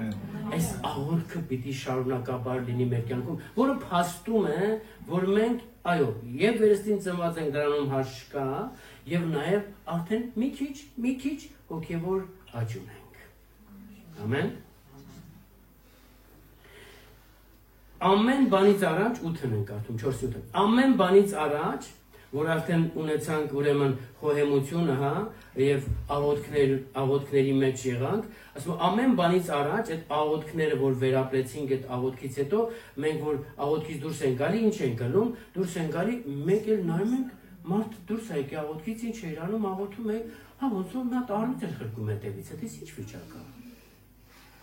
Այս աղոթքը պիտի շարունակաբար լինի մեր կյանքում, որը փաստում է, որ մենք, այո, եւ վերստին ծնված ենք դրանում հաշ կա եւ նաեւ արդեն մի քիչ հոգեվոր աճում ենք։ Ամեն։ Ամեն բանից առաջ 8-ն ենք արդում, 4-ը։ Ամեն բանից առաջ, որ արդեն ունեցանք ուրեմն խոհեմությունը, հա, եւ աղոթքների մեջ եղանք, ասում ամեն բանից առաջ այդ աղոթքները, որ վերապրեցինք այդ աղոթքից հետո, մենք որ աղոթքից դուրս ենք գալի, ինչ ենք գնում, դուրս ենք գալի, մեկ էլ նայում ենք, մարդ դուրս է եկի աղոթքից ինչ է իրանում, աղոթում է, հա, ոնց որ նա տարուց էր խրկում հետևից, դա ինչ վիճակ է։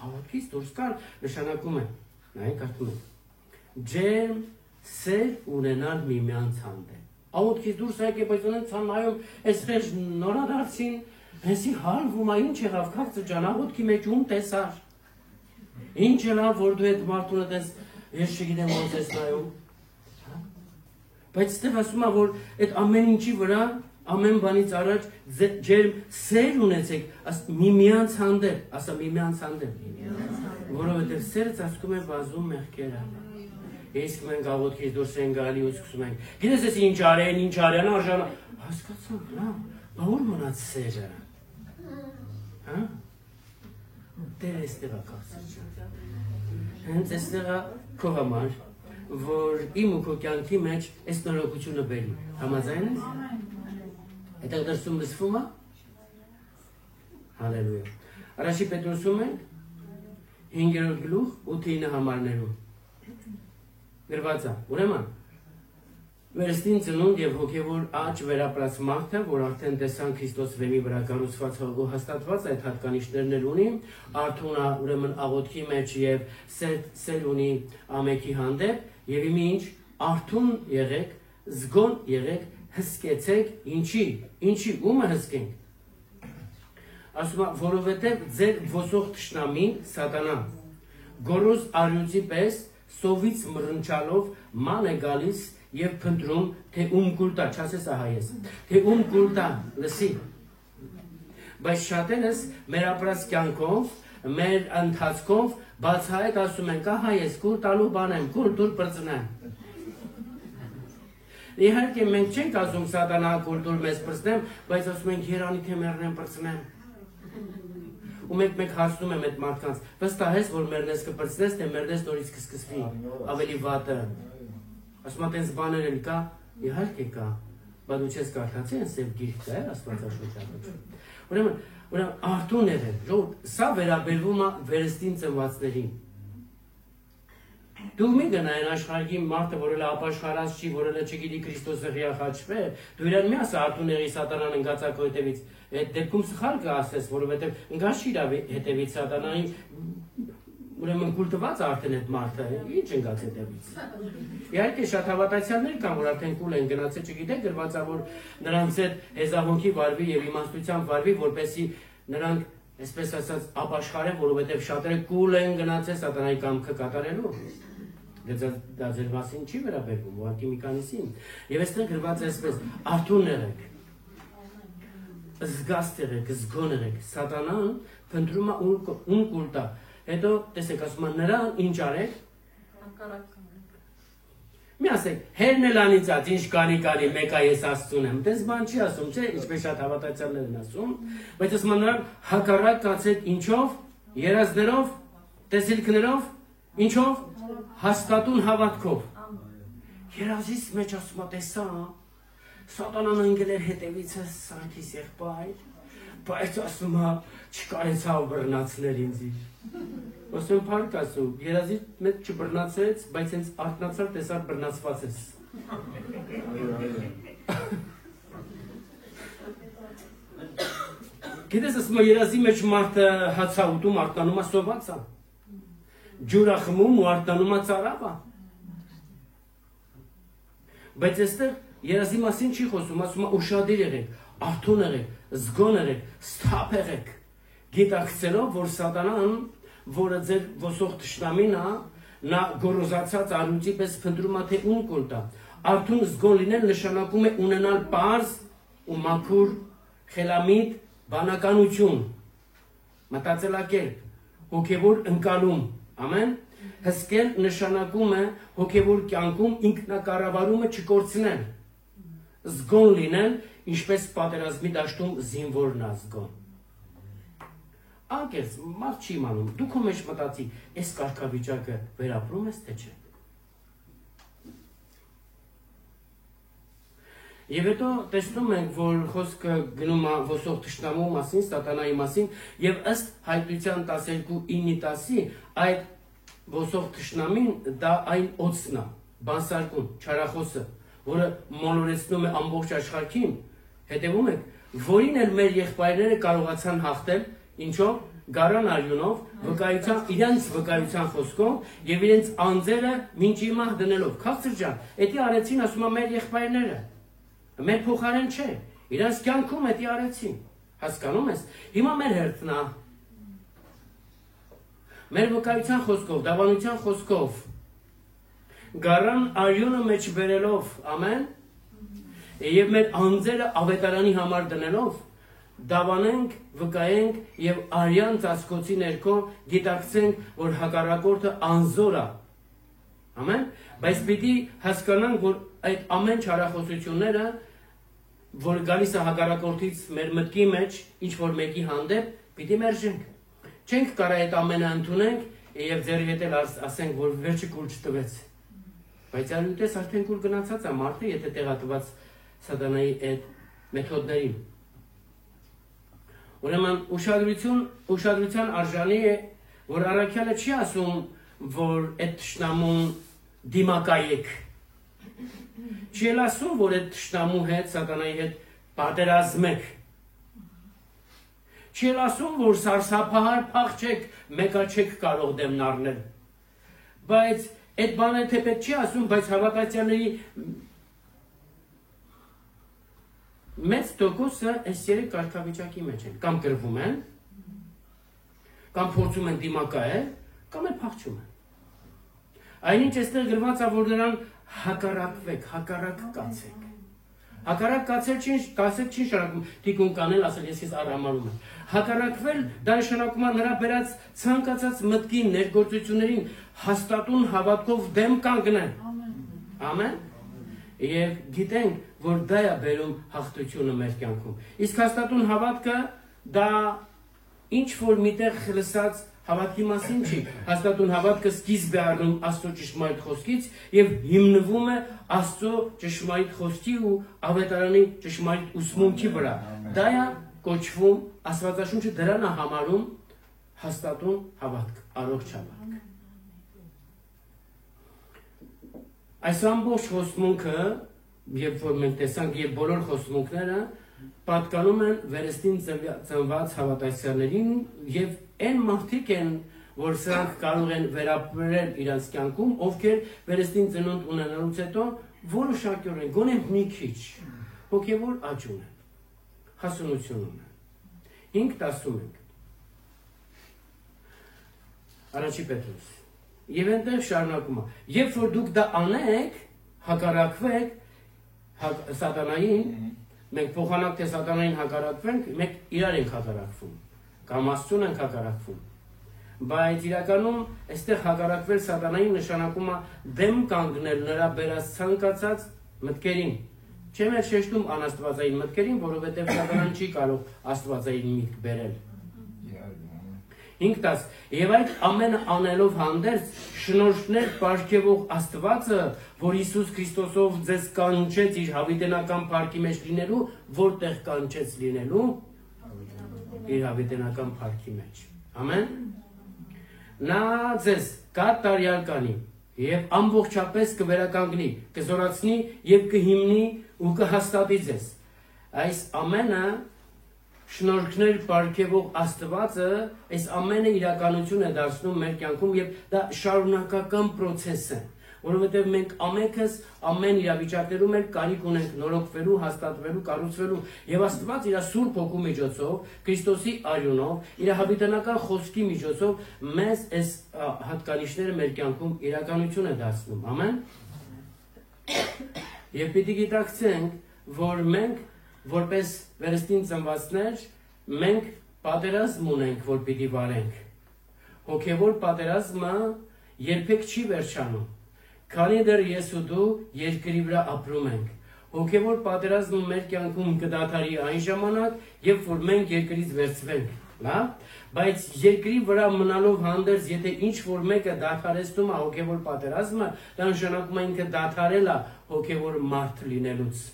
Աղոթքից դուրս գալ նշանակում է, նայեք արդյոք ջերմ սեր ունենալ միմյանց հանդեպ։ Աղոթքից դուրս եկե, բայց ունենք նայում, այսպես նորադարձին, հեսի հարվում է, ինչ եղավ, քաղցը ջան, աղոթքի մեջ ում տեսար։ Ինչ ելավ, որ դու այդ մարդուն ես, ես չգիտեմ ոնց ես նայում։ Բայց ստեղ ասում է, որ այդ ամեն ինչի վրա, ամեն բանից առաջ ջերմ սեր ունեցեք, միմյանց հանդեպ, ասա միմյանց հանդեպ, որովհետև սերը ծածկում է բազում մեղքերը։ Իսկ մենք աղոթքից դուրս ենք գալի ու սկսում ենք, գիտես ես ինչ արեն, արժանա, հասկացանք, լավ, բա ուր մնաց սերը, հա, դեր այստեղ է քաղցր ջան, հենց այստեղ է քո համար, որ իմ ու քո կյանքի մեջ այս նորոգությունը բերի, համաձայն ես, այդտեղ դրսում լսվում է, հալելույա, Առաջի Պետրոսում ենք, 5-րդ գլուխ 8-9 համարներում, գրված է, ուրեմն, վերստին ծնունդ եւ հոգեվոր աճ վերապրած մարդը, որ արդեն տեսան Քրիստոս վեմի վրա կառուցված ու հաստատված այդ հատկանիշներն էլ ունի, արթուն է ուրեմն աղոթքի մեջ եւ սեր ունի ամենքի հանդեպ եւ ինչ արթուն եղեք, զգոն եղեք, հսկեցեք, ինչի ումը հսկենք։ Ասում է, որովհետեւ ձեր ոսող թշնամին սատանան գորոզ արյուծի պես սովից մռնչալով ման է գալիս եւ փնտրում, թե ում կուլտա, չասես ահա ես, թե ում կուլտա, լսի, բայց շատերս մեր ապրած կյանքով, մեր ընթացքով բացահայտ ասում ենք, ահա ես կուլ տալու բան եմ, կուլ դուր պրծնեմ։ Իհարկե մենք չենք ասում սատանա կուլ դուր մեզ պրծնեմ, բայց ասում ենք երանի թե մեռնեմ պրծնեմ։ Ու մենք հասնում եմ այդ մարդկանց, վստահ ես, որ մերնես կպրծնես, թե մերնես նորից կսկսվի, ավելի վատը։ Ասում եմ, տենց բաներ էլ կա, իհարկե կա, բա դու չես կարդացի, են սև գիրք կա, Աստվածաշնչը։ Ուրեմն արթուն եղել, սա վերաբերվում է վերստին ծնվածներին։ Դու մի գնային աշխարհի մարդը, որ էլ ապաշխարած չի, որ էլ չգիտի Քրիստոսը ղիախաչվել, դու իրան մի ասա արթուն եղի սատանան ընկածա քո հետևից, այդ դեպքում սխալ կասես, որովհետև ընկած չի իր հետևից սատանային, ուրեմն կուլտված արդեն այդ մարդը, ինչ ընկած հետևից։ Իհարկե շատ հավատացյալներ կան, որ արդեն կուլ են գնացել, չգիտեք, գրված է, որ նրանց հետ հեզահոնքի վարվի եւ իմաստության վարվի, որպեսզի նրանք այսպես ասած ապաշխարեն, որովհետև շատերը կուլ են գնացել սատանայի կամքը կատարելու։ Դա ձեր մասին չի վերաբերվում, ուղղակի մի քանիսին։ Եվ այստեղ գրված է այսպես. արթուն եղեք, զգաստ եղեք, զգոն եղեք, սատանան փնտրում է ում կուլ տա։ Հետո տեսեք, ասում է նրան ինչ արեք։ Մի ասեք, հերն էլ անիծած, ինչ կանի, մեկա ես Աստծուն եմ, տես բան չի ասում, չէ, ինչպես շատ հավատացյալներ են ասում, բայց ասում նրան հակառակ կացեք ինչով, երազներով, տեսիլքներով, ինչով, հաստատուն հավատքով։ Երազից մեջ ասում է տեսա, սատանան ընկել էր հետևիցս սարքիս եղբայր, Բայց ասում է, չկարեցավ բռնացնել ինձ։ Ոսեմ փառք ասում, երազի մեծ չբռնացեց, բայց հենց արթնացար տեսար բռնացված ես։ Գիտես, ասում է, երազի մեջ մարդը հացա ուտում, արտանում է սոված է։ Ջուր է խմում ու արտանում է ծարավ է։ Բայց այստեղ երազի մասին չի խոսում, ասում է ուշադիր եղեք, արթուն եղեք, զգոն եղեք, սթափ եղեք, գիտակցելով, որ Սատանան, որը ձեր ոսող թշնամին է, նա գոռոզացած առյուծի պես փնտրում է, թե ում կորտա։ Արթուն զգոն լինել նշանակում է ունենալ պարզ ու մաքուր խելամիտ բանականություն, մտածելակերպ, հոգևոր ընկալում, ամեն։ Հսկել նշանակում է հոգևոր կյանքում ինքնակառավարումը չկորցնել, զգոն լինել, ինչպես պատերազմի դաշտում զինվորն է զգոն։ Անկեղծ, մարդ չի իմանում, դու քո մեջ մտածի, այս կարգավիճակը վերապրում ես, թե չէ։ Եվ հետո տեսնում ենք, որ խոսքը գնում է ոսող թշնամու մասին, սատանայի մասին, եւ ըստ Հայտնության 12:9-10-ի այդ ոսող թշնամին դա այն օծն է, բանսարկուն, չարախոսը, որը մոլորեցնում է ամբողջ աշխարհին, հետևում եք, որին էլ մեր եղբայրները կարողացան հաղթել, ինչով, գարան արյունով, իրենց վկայության խոսքով եւ իրենց անձերը մինչ հիմա դնելով։ Քաղցր ջան, էդի արեցին, ասում է մեր եղբայրները։ Մեր փոխարեն չէ, իրենց կյանքում էդի արեցին, հասկանում ես, հիմա մեր հերթն է, մեր վկայության խոսքով, դավանության խոսքով, գարան արյունը մեջ բերելով, ամեն, եւ մեր անձերը ավետարանի համար դնելով, դավանենք, վկայենք եւ արյան ծածկոցի ներքո գիտակցենք, որ հակառակորդը անզոր է, ամեն, բայց պիտի հասկանանք, որ այդ ամեն չարախոսությունները, որ գալիս է հակառակորդից մեր մտքի մեջ, ինչ որ մեկի հանդեպ, պիտի մերժենք։ Չենք կարող այդ ամենը ընդունենք եւ ձեր հետ էլ ասենք, որ վերջը կուլ չտվեց։ Բայց այլուտես արդեն կուլ գնացած է մարդը, եթե տեղատված սատանայի այդ մեթոդներին։ Ուրեմն ուշադրության արժանի է, որ առաքյալը չի ասում, որ այդ թշնամուն դիմակայեք։ Չի էլ ասում, որ այդ թշնամու հետ, սատանայի հետ պատերազմեք։ Չի էլ ասում, որ սարսափահար փախչեք, մեկա չեք կարող դեմն առնել։ Բայց այդ բանը թեպետ չի ասում, բայց հավատացյալների մեծ տոկոսը այս երեք կարգավիճակի մեջ են, կամ գրվում են, կամ փորձում են դիմակայել, կամ էլ փախչում են։ Այնինչ այստեղ գրված է, որ նրան հակառակվեք, հակառակ կացեք։ Հակառակ կացել չի նշանակում թիկուն կանել, ասել ես քեզ արհամարում եմ։ Հակառակվել դա նշանակում է նրա բերած ցանկացած մտքի ներգործություններին հաստատուն հավատքով դեմ կանգնել։ Ամեն։ Եվ գիտենք, որ դա է բերում հաղթությունը մեր կյանքում։ Իսկ հաստատուն հավատքը դա ինչ որ միտեղ լսած հավատքի մասին չի, հաստատուն հավատքը սկիզբ է առնում Աստծո ճշմարիտ խոսքից եւ հիմնվում է Աստծո ճշմարիտ խոսքի ու ավետարանի ճշմարիտ ուսմունքի վրա։ Դա է կոչվում, Աստվածաշունչը դրան է համարում հաստատուն հավատք, առողջ հավատք։ Այս ամբողջ խոստմունքը, երբ որ մենք տեսանք եւ բոլոր խոստմունքները պատկանում են վերստին ծնված հավատացյալներին եւ այն մարդիկ են, որ սրանք կարող են վերապրել իրենց կյանքում, ովքեր վերստին ծնունդ ունենալուց հետո որոշակյորեն գոնե մի քիչ հոգեվոր աճ ունեն, հասունություն ունեն։ 5:11 Առաջի Պետրոս Եվ այնտեղ շարունակում է. Երբ որ դուք դա անեք, հակառակվեք սատանային, մենք փոխանակ թե սատանային հակառակվենք, մենք իրար ենք հակառակվում, կամ Աստծուն ենք հակառակվում։ Բայց իրականում այստեղ հակառակվել սատանային նշանակում է դեմ կանգնել նրա բերած ցանկացած մտքերին։ Չեմ էլ շեշտում անաստվածային մտքերին, որովհետև սատանան չի կարող աստվածային միտք բերել։ 5:10 Եվ այդ ամենը անելով հանդերձ շնորհներ պարգևող Աստվածը, որ Հիսուս Քրիստոսով ձեզ կանչեց իր հավիտենական փառքի մեջ լինելու, որտեղ կանչեց լինելու, իր հավիտենական փառքի մեջ։ Ամեն։ Նա ձեզ կատարյալ կանի եւ ամբողջապես կվերականգնի, կզորացնի եւ կհիմնի ու կհաստատի ձեզ։ Այս ամենը շնորհքներ պարգևող Աստվածը այս ամենը իրականություն է դարձնում մեր կյանքում եւ դա շարունակական process է, որովհետեւ մենք ամենքս ամեն իրավիճակներում էլ կարիք ունենք նորոգվելու, հաստատվելու, կառուցվելու եւ Աստված իր Սուրբ Հոգու միջոցով, Քրիստոսի արյունով, իր հավիտենական խոսքի միջոցով մեզ այս հատկանիշները մեր կյանքում իրականություն է դարձնում։ Ամեն։ Եվ պիտի գիտակցենք, որ մենք որպես վերստին ծնվածներ մենք պատերազմ ունենք, որ պիտի վարենք։ Հոգևոր պատերազմը երբեք չի վերջանում, քանի դեռ ես ու դու երկրի վրա ապրում ենք։ Հոգևոր պատերազմը մեր կյանքում կդադարի այն ժամանակ, երբ որ մենք երկրից վերցվենք, լավ, բայց երկրի վրա մնալով հանդերձ, եթե ինչ որ մեկը դադարեցնում է հոգևոր պատերազմը, դա նշանակում է ինքը դադարել է հոգևոր մարդ լինելուց։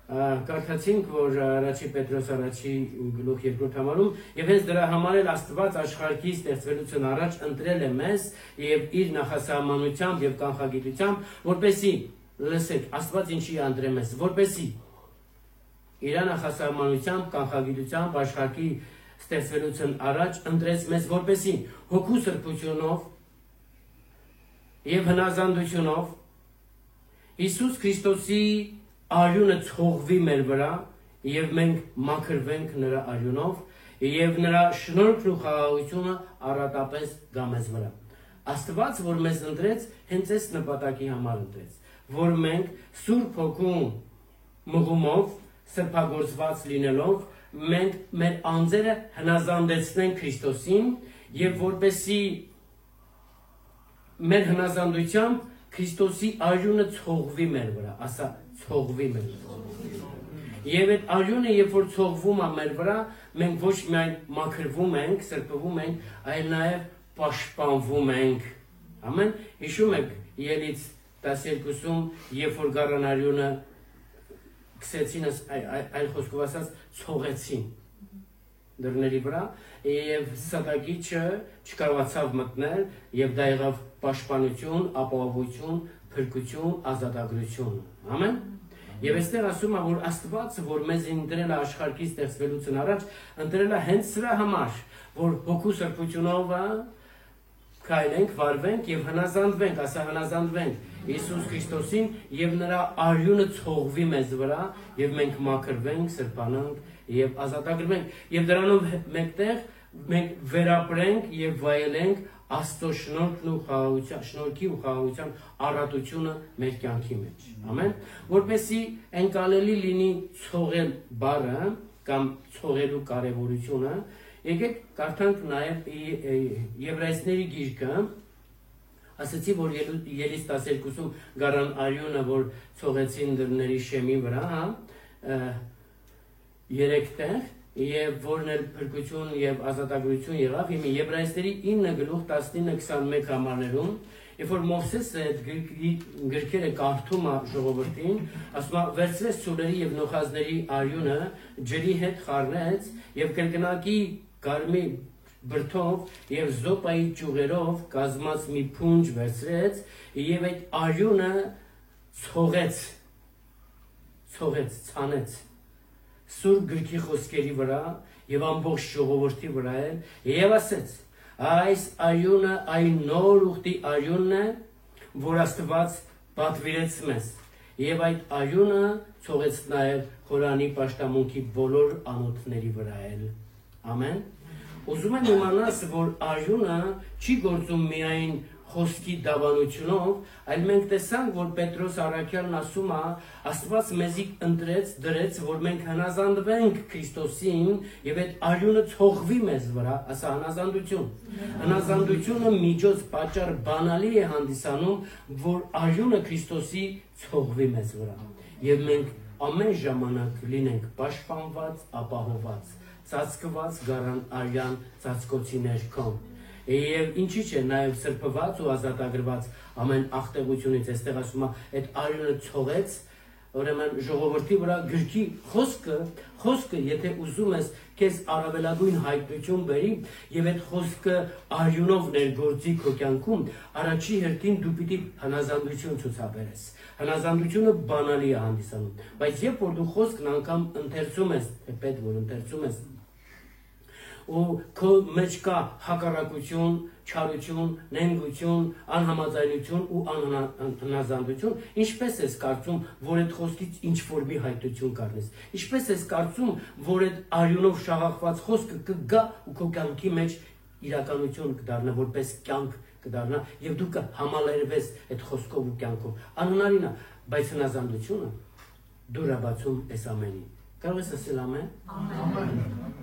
Կարդացինք, որ առաջի Պետրոս առաջի գլուխ 2 համարում եւ հենց դրա համար էլ Աստված աշխարհի ստեղծվելուց առաջ ընտրել է մեզ եւ իր նախասահմանությամբ եւ կանխագիտությամբ, որպեսի լսեք, Աստված ինչի ընտրել մեզ, որպեսի իր նախասահմանությամբ, կանխագիտությամբ աշխարհի ստեղծվելուց առաջ ընտրեց մեզ, որպեսի հոգու սրբությունով եւ հնազանդությունով Հիսուս Քրիստոսի արյունը ցողվի մեր վրա եւ մենք մաքրվենք նրա արյունով եւ նրա շնորհքն ու խաղաղությունը առատապես գա մեզ վրա։ Աստված, որ մեզ ընտրեց, հենց այս նպատակի համար ընտրեց, որ մենք Սուրբ Հոգու մղումով սրբագործված լինելով մենք մեր անձերը հնազանդեցնենք Քրիստոսին եւ որպեսի մեր հնազանդությամբ Քրիստոսի արյունը ցողվի մեր վրա, ասա ցողվի մեր վրա։ Եվ այդ արյունը, երբ որ ցողվում է մեր վրա, մենք ոչ միայն մաքրվում ենք, սրբվում ենք, այլ նաև պաշտպանվում ենք։ Ամեն։ Հիշում եք Ելից 12-ում, երբ որ գարան արյունը քսեցին, այլ խոսքով ասած, ցողեցին դռների վրա, եւ սատակիչը չկարողացավ մտնել, եւ դա եղավ պաշտպանություն, ապահովություն, փրկություն, ազատագրություն։ Ամեն։ Եվ այստեղ ասում է, որ Աստված, որ մեզ ընտրել է աշխարհի ստեղծվելուց առաջ, ընտրել է հենց սրա համար, որ հոգու սրբությունով քայլենք, վարվենք եւ հնազանդվենք, ասա հնազանդվենք Հիսուս Քրիստոսին եւ նրա արյունը ցողվի մեզ վրա եւ մենք մաքրվենք, սրբանանք եւ ազատագրվենք եւ դրանով մեկտեղ մենք վերապրենք եւ վայելենք Աստծո շնորհքն ու խաղաղության, շնորհքի ու խաղաղության առատությունը մեր կյանքի մեջ։ Ամեն։ Որպեսզի ընկալելի լինի ցողել բառը կամ ցողելու կարևորությունը, եկեք կարդանք նաեւ Եբրայեցիների գիրքը, ասացի, որ Ելից 12-ում գարան արյունը, որ ցողեցին դռների շեմի վրա, 3 տեղ եւ որն էլ փրկություն եւ ազատագրություն եղավ հիմա Եբրայեցիների 9 գլուխ 19-21 համարներում, երբ որ Մովսեսը այդ գրքերը կարդում է ժողովրդին, ասում է վերցրեց ծուլերի եւ նոխազների արյունը ջրի հետ խառնեց եւ կրկնակի կարմի բրդով եւ զոպայի ճյուղերով կազմած մի փունջ վերցրեց եւ այդ արյունը ցանեց Սուրբ գրքի խոսքերի վրա եւ ամբողջ ժողովրդի վրա եւ ասեց. այս արյունը այն նոր ուխտի արյունն է, որ Աստված պատվիրեց մեզ եւ այդ արյունը ցողեց նաեւ Խորանի պաշտամունքի բոլոր անոթների վրա էլ։ Ամեն։ Ուզում եմ իմանաս, որ արյունը չի գործում միայն խոսքի դավանությունով, այլ մենք տեսանք, որ Պետրոս առաքյալն ասում է, Աստված մեզի ընտրեց, դրեց, որ մենք հնազանդվենք Քրիստոսին եւ այդ արյունը ցողվի մեզ վրա, ասա հնազանդություն։ Հնազանդությունը միջոց պատճառ բանալի է հանդիսանում, որ արյունը Քրիստոսի ցողվի մեզ վրա։ Եվ մենք ամեն ժամանակ լինենք պաշտպանված, ապահովված, ծածկված գարան արյան ծածկոցի ներքո։ Եվ ինչի՞ չէ, նաև սրբված ու ազատագրված ամեն աղտեղությունից, այստեղ ասում է, այդ արյունը ցողեց, ուրեմն ժողովրդի վրա գրքի խոսքը, եթե ուզում ես քեզ առավելագույն հայտնություն բերի եւ այդ խոսքը արյունով ներգործի քո կյանքում, առաջի հերթին դու պիտի հնազանդություն ցուցաբերես։ Հնազանդությունը բանալի է հանդիսանում, բայց երբ որ դու խոսքն անգամ ընթերցում ես, պետք որ ընթերցում ես, ու քո մեջ կա հակառակություն, չարություն, նենգություն, անհամաձայնություն ու անհնազանդություն, ինչպես ես կարծում, որ այդ խոսքից ինչ-որ մի հայտնություն կառնես։ Ինչպես ես կարծում, որ այդ արյունով շաղախված խոսքը կգա ու քո կյանքի մեջ իրականություն կդառնա, որպես կյանք կդառնա, եւ դու կհամալերվես այդ խոսքով ու կյանքով։ Անհնարին է, բայց հնազանդությունը դուր է բացում այս ամենին։ Կարող ես ասել ամեն։ Ամեն։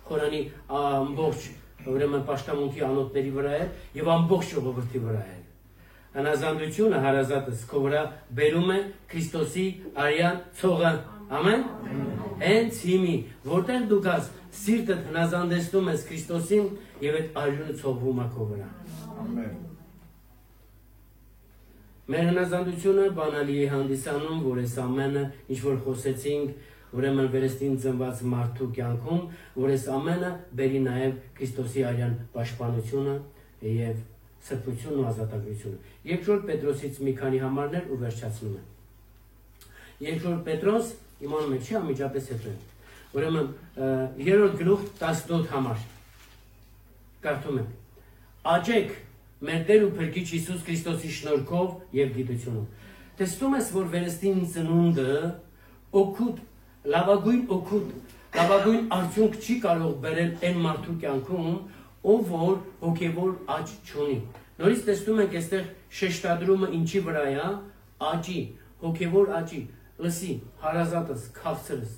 Խորանի ամբողջ ուրեմն պաշտամունքի անոթների վրա է եւ ամբողջ ժողովրդի վրա է։ Հնազանդությունը հարազատս քո վրա բերում է Քրիստոսի արյան ցողը։ Ամեն։ Հենց հիմի, որտեղ դու գաս, սիրտդ հնազանդեցնում ես Քրիստոսին եւ այդ արյունը ցողվում է քո վրա։ Ամեն։ Մեր հնազանդությունը բանալի է հանդիսանում, որ այս ամենը, ինչ որ խոսեցինք, ուրեմն վերստին ծնված մարդու կյանքում, որ այս ամենը բերի նաև Քրիստոսի արյան պաշտպանությունը եւ սրբությունն ու ազատագրությունը։ Երկրորդ Պետրոսից մի քանի համարներ ու վերջացնում եմ։ Երկրորդ Պետրոս, իմանում եք, չի անմիջապես հետո։ Ուրեմն 3-րդ գլուխ 18 համար։ Կարդում եմ. Աճեք մեր Տեր ու Փրկիչ Հիսուս Քրիստոսի շնորհքով եւ գիտությունով։ Տեսնում ես, որ վերստին ծնունդը օգուտ լավագույն արդյունք չի կարող բերել այն մարդու կյանքում, ով որ հոգևոր աճ չունի։ Նորից տեսնում ենք այստեղ շեշտադրումը ինչի վրա է, աճի, հոգևոր աճի, լսի, հարազատս, քաղցրս,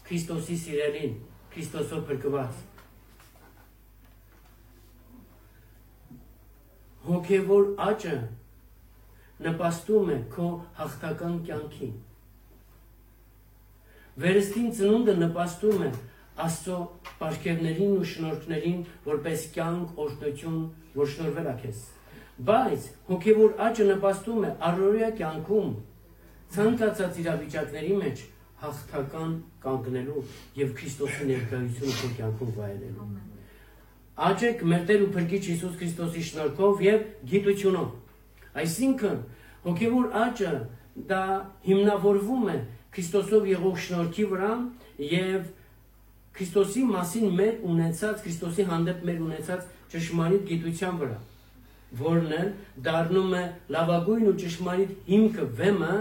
Քրիստոսի սիրելին, Քրիստոսով փրկված։ Հոգևոր աճը նպաստում է քո հաղթական կյանքին։ Վերստին ծնունդը նպաստում է Աստծո պարգևներին ու շնորհքներին, որպես կյանք, օրհնություն, որ շնորհվել է քեզ։ Բայց հոգևոր աճը նպաստում է առօրյա կյանքում ցանկացած իրավիճակների մեջ հաղթական կանգնելու եւ Քրիստոսի ներկայությունը քո կյանքում վայելելու։ Աճեք մեր Տեր ու Փրկիչ Հիսուս Քրիստոսի շնորհքով եւ գիտությունով։ Այսինքն հոգևոր աճը դա հիմնավորվում է Քրիստոսով եղող շնորհքի վրա եւ Քրիստոսի մասին մեր ունեցած, Քրիստոսի հանդեպ մեր ունեցած ճշմարիտ գիտության վրա, որն էլ դառնում է լավագույն ու ճշմարիտ հիմքը վեմը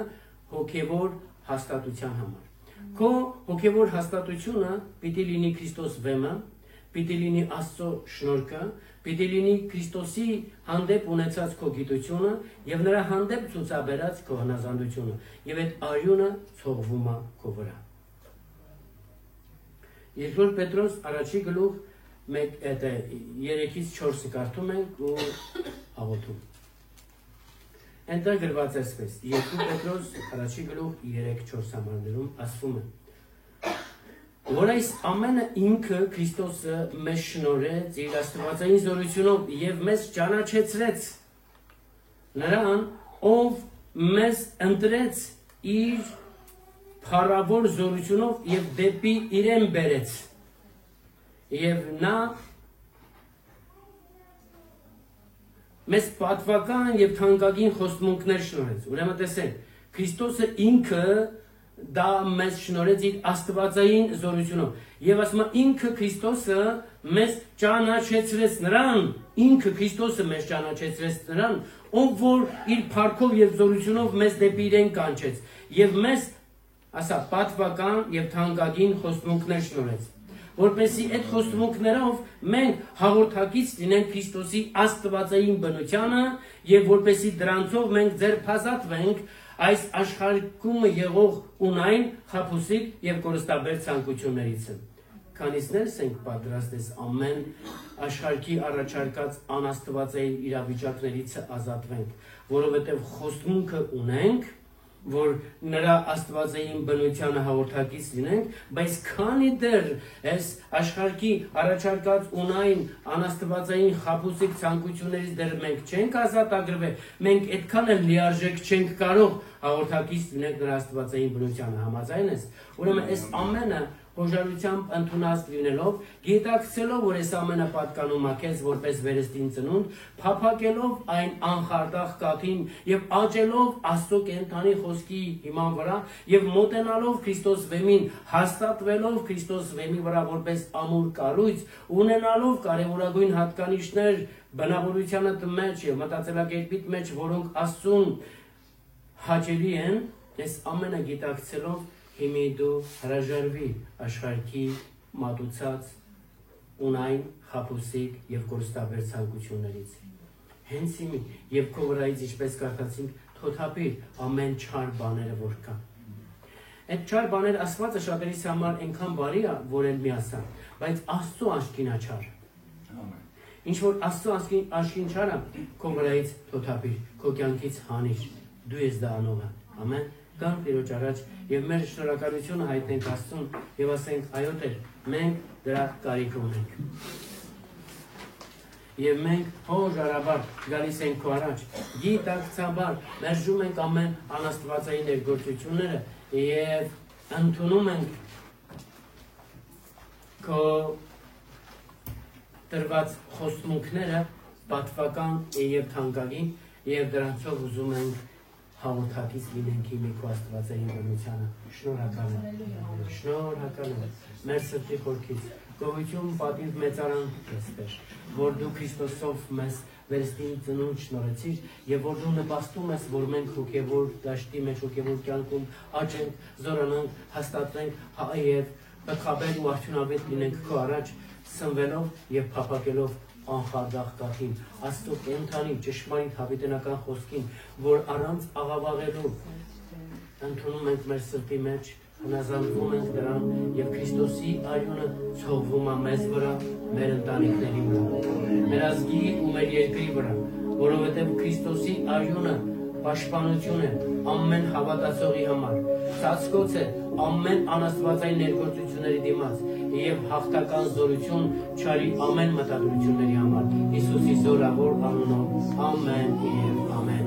հոգևոր հաստատության համար։ Քո հոգևոր հաստատությունը պիտի լինի Քրիստոս վեմը, պիտի լինի Աստծո շնորհքը, պիտի լինի Քրիստոսի հանդեպ ունեցած քո գիտությունը եւ նրա հանդեպ ցուցաբերած քո հնազանդությունը եւ այդ արյունը ցողվում է քո վրա։ Երկրորդ Պետրոս առաջի գլուխ 3-ից 4-ը կարդում ենք ու աղոթում։ Այնտեղ գրված է այսպես. Երկրորդ Պետրոս առաջի գլուխ 3-4 համարներում ասվում է. Որ այս ամենը ինքը Քրիստոսը մեզ շնորհեց իր աստվածային զորությունով եւ մեզ ճանաչեցրեց նրան, ով մեզ ընտրեց իր փառավոր զորությունով եւ դեպի իրեն բերեց եւ նա մեզ պատվական եւ թանկագին խոստմունքներ շնորհեց։ Ուրեմն տեսեք, Քրիստոսը ինքը դա մեզ շնորհեց իր աստվածային զորությունով եւ ասում է ինքը Քրիստոսը մեզ ճանաչեցրեց նրան, ինքը Քրիստոսը մեզ ճանաչեցրեց նրան, ով որ իր փառքով եւ զորությունով մեզ դեպի իրեն կանչեց եւ մեզ ասա պատվական եւ թանկագին խոստմունքներ շնորհեց, որպեսզի այդ խոստմունքներով մենք հաղորդակից լինենք Քրիստոսի աստվածային բնությանը եւ որպեսզի դրանցով մենք ձերբազատվենք այս աշխարհում եղող ունայն խաբուսիկ եւ կորստաբեր ցանկություններից։ Քանիսներս ենք պատրաստ ամեն աշխարհի առաջարկած անաստվածային իրավիճակներից ազատվենք, որովհետեւ խոստմունքը ունենք որ նրա աստվածային բնությանը հաղորդակից լինենք, բայց քանի դեռ այս աշխարհի առաջարկած ունային անաստվածային խաբուսիկ ցանկություններից դեռ մենք չենք ազատագրվել, մենք այդքան էլ լիարժեք չենք կարող հաղորդակից լինենք նրա աստվածային բնությանը, համաձայն ես։ Ուրեմն այս ամենը հոժարությամբ ընդունած լինելով, գիտակցելով, որ այս ամենը պատկանում է քեզ որպես վերստին ծնունդ, փափակելով այն անխարդախ կաթին եւ աճելով Աստծո կենթանի խոսքի հիման վրա եւ մոտենալով Քրիստոս վեմին, հաստատվելով Քրիստոս վեմի վրա որպես ամուր կառույց, ունենալով կարևորագույն հատկանիշներ բնավորությանը մեջ եւ մտածելակերպիդ մեջ, որոնք Աստծուն հաճելի են, այս ամենը գիտակցելով Հիմի դու հրաժարվի աշխարհի մատուցած ունայն խաբուսիկ եւ կորստաբեր ցանկություններից։ Հենց հիմի եւ քո վրայից ինչպես կարդացինք, թոթափիր ամեն չար բաները որ կան։ Այդ չար բաները Աստվածը շատերիս համար այնքան բարի է, որ էլ միասան, բայց Աստծո աչքին է չար։ Ինչ որ Աստծո աչքին չար է, քո վրայից թոթափիր, քո կյանքից հանիր։ Դու ես դա անողը։ Ամեն։ Գանք Տիրոջ առաջ եւ մեր շնորհակալությունը հայտնենք Աստծուն եւ ասենք այո Տեր, մենք դրա կարիք ունենք։ Եվ մենք հոժարաբար գալիս ենք քո առաջ, գիտակցաբար մերժում ենք ամեն անաստվածային ներգործությունները եւ ընդունում ենք քո տրված խոստումները պատվական եւ թանկագին եւ դրանցով ուզում ենք հաղորդակից լինենք հիմի քո աստվածային բնությանը։ Շնորհակալ եմ։ Շնորհակալ եմ։ Մեր սրտի խորքից գոհություն, պատիվ, մեծարանք ես Տեր, որ դու Քրիստոսով մեզ վերստին ծնունդ շնորհեցիր եւ որ դու նպաստում ես, որ մենք հոգեվոր դաշտի մեջ հոգեվոր կյանքում աճենք, զորանանք, հաստատվենք եւ բխաբեր ու արդյունավետ լինենք քո առաջ, սնվելով եւ փափակելով անխարդախ կաթին, Աստծո կենթանի ճշմարիտ հավիտենական խոսքին, որ առանց աղավաղելու ընդունում ենք մեր սրտի մեջ, հնազանդվում ենք դրան եւ Քրիստոսի արյունը ցողվում է մեզ վրա, մեր ընտանիքների վրա, մեր ազգի ու մեր երկրի վրա, որովհետեւ Քրիստոսի արյունը պաշտպանություն է ամեն հավատացողի համար, ցածկոց է ամեն անաստվածային ներգործությունների դիմաց եւ հաղթական զորություն չարի ամեն մտադրությունների համար Հիսուսի զորավոր անունով ամեն եւ ամեն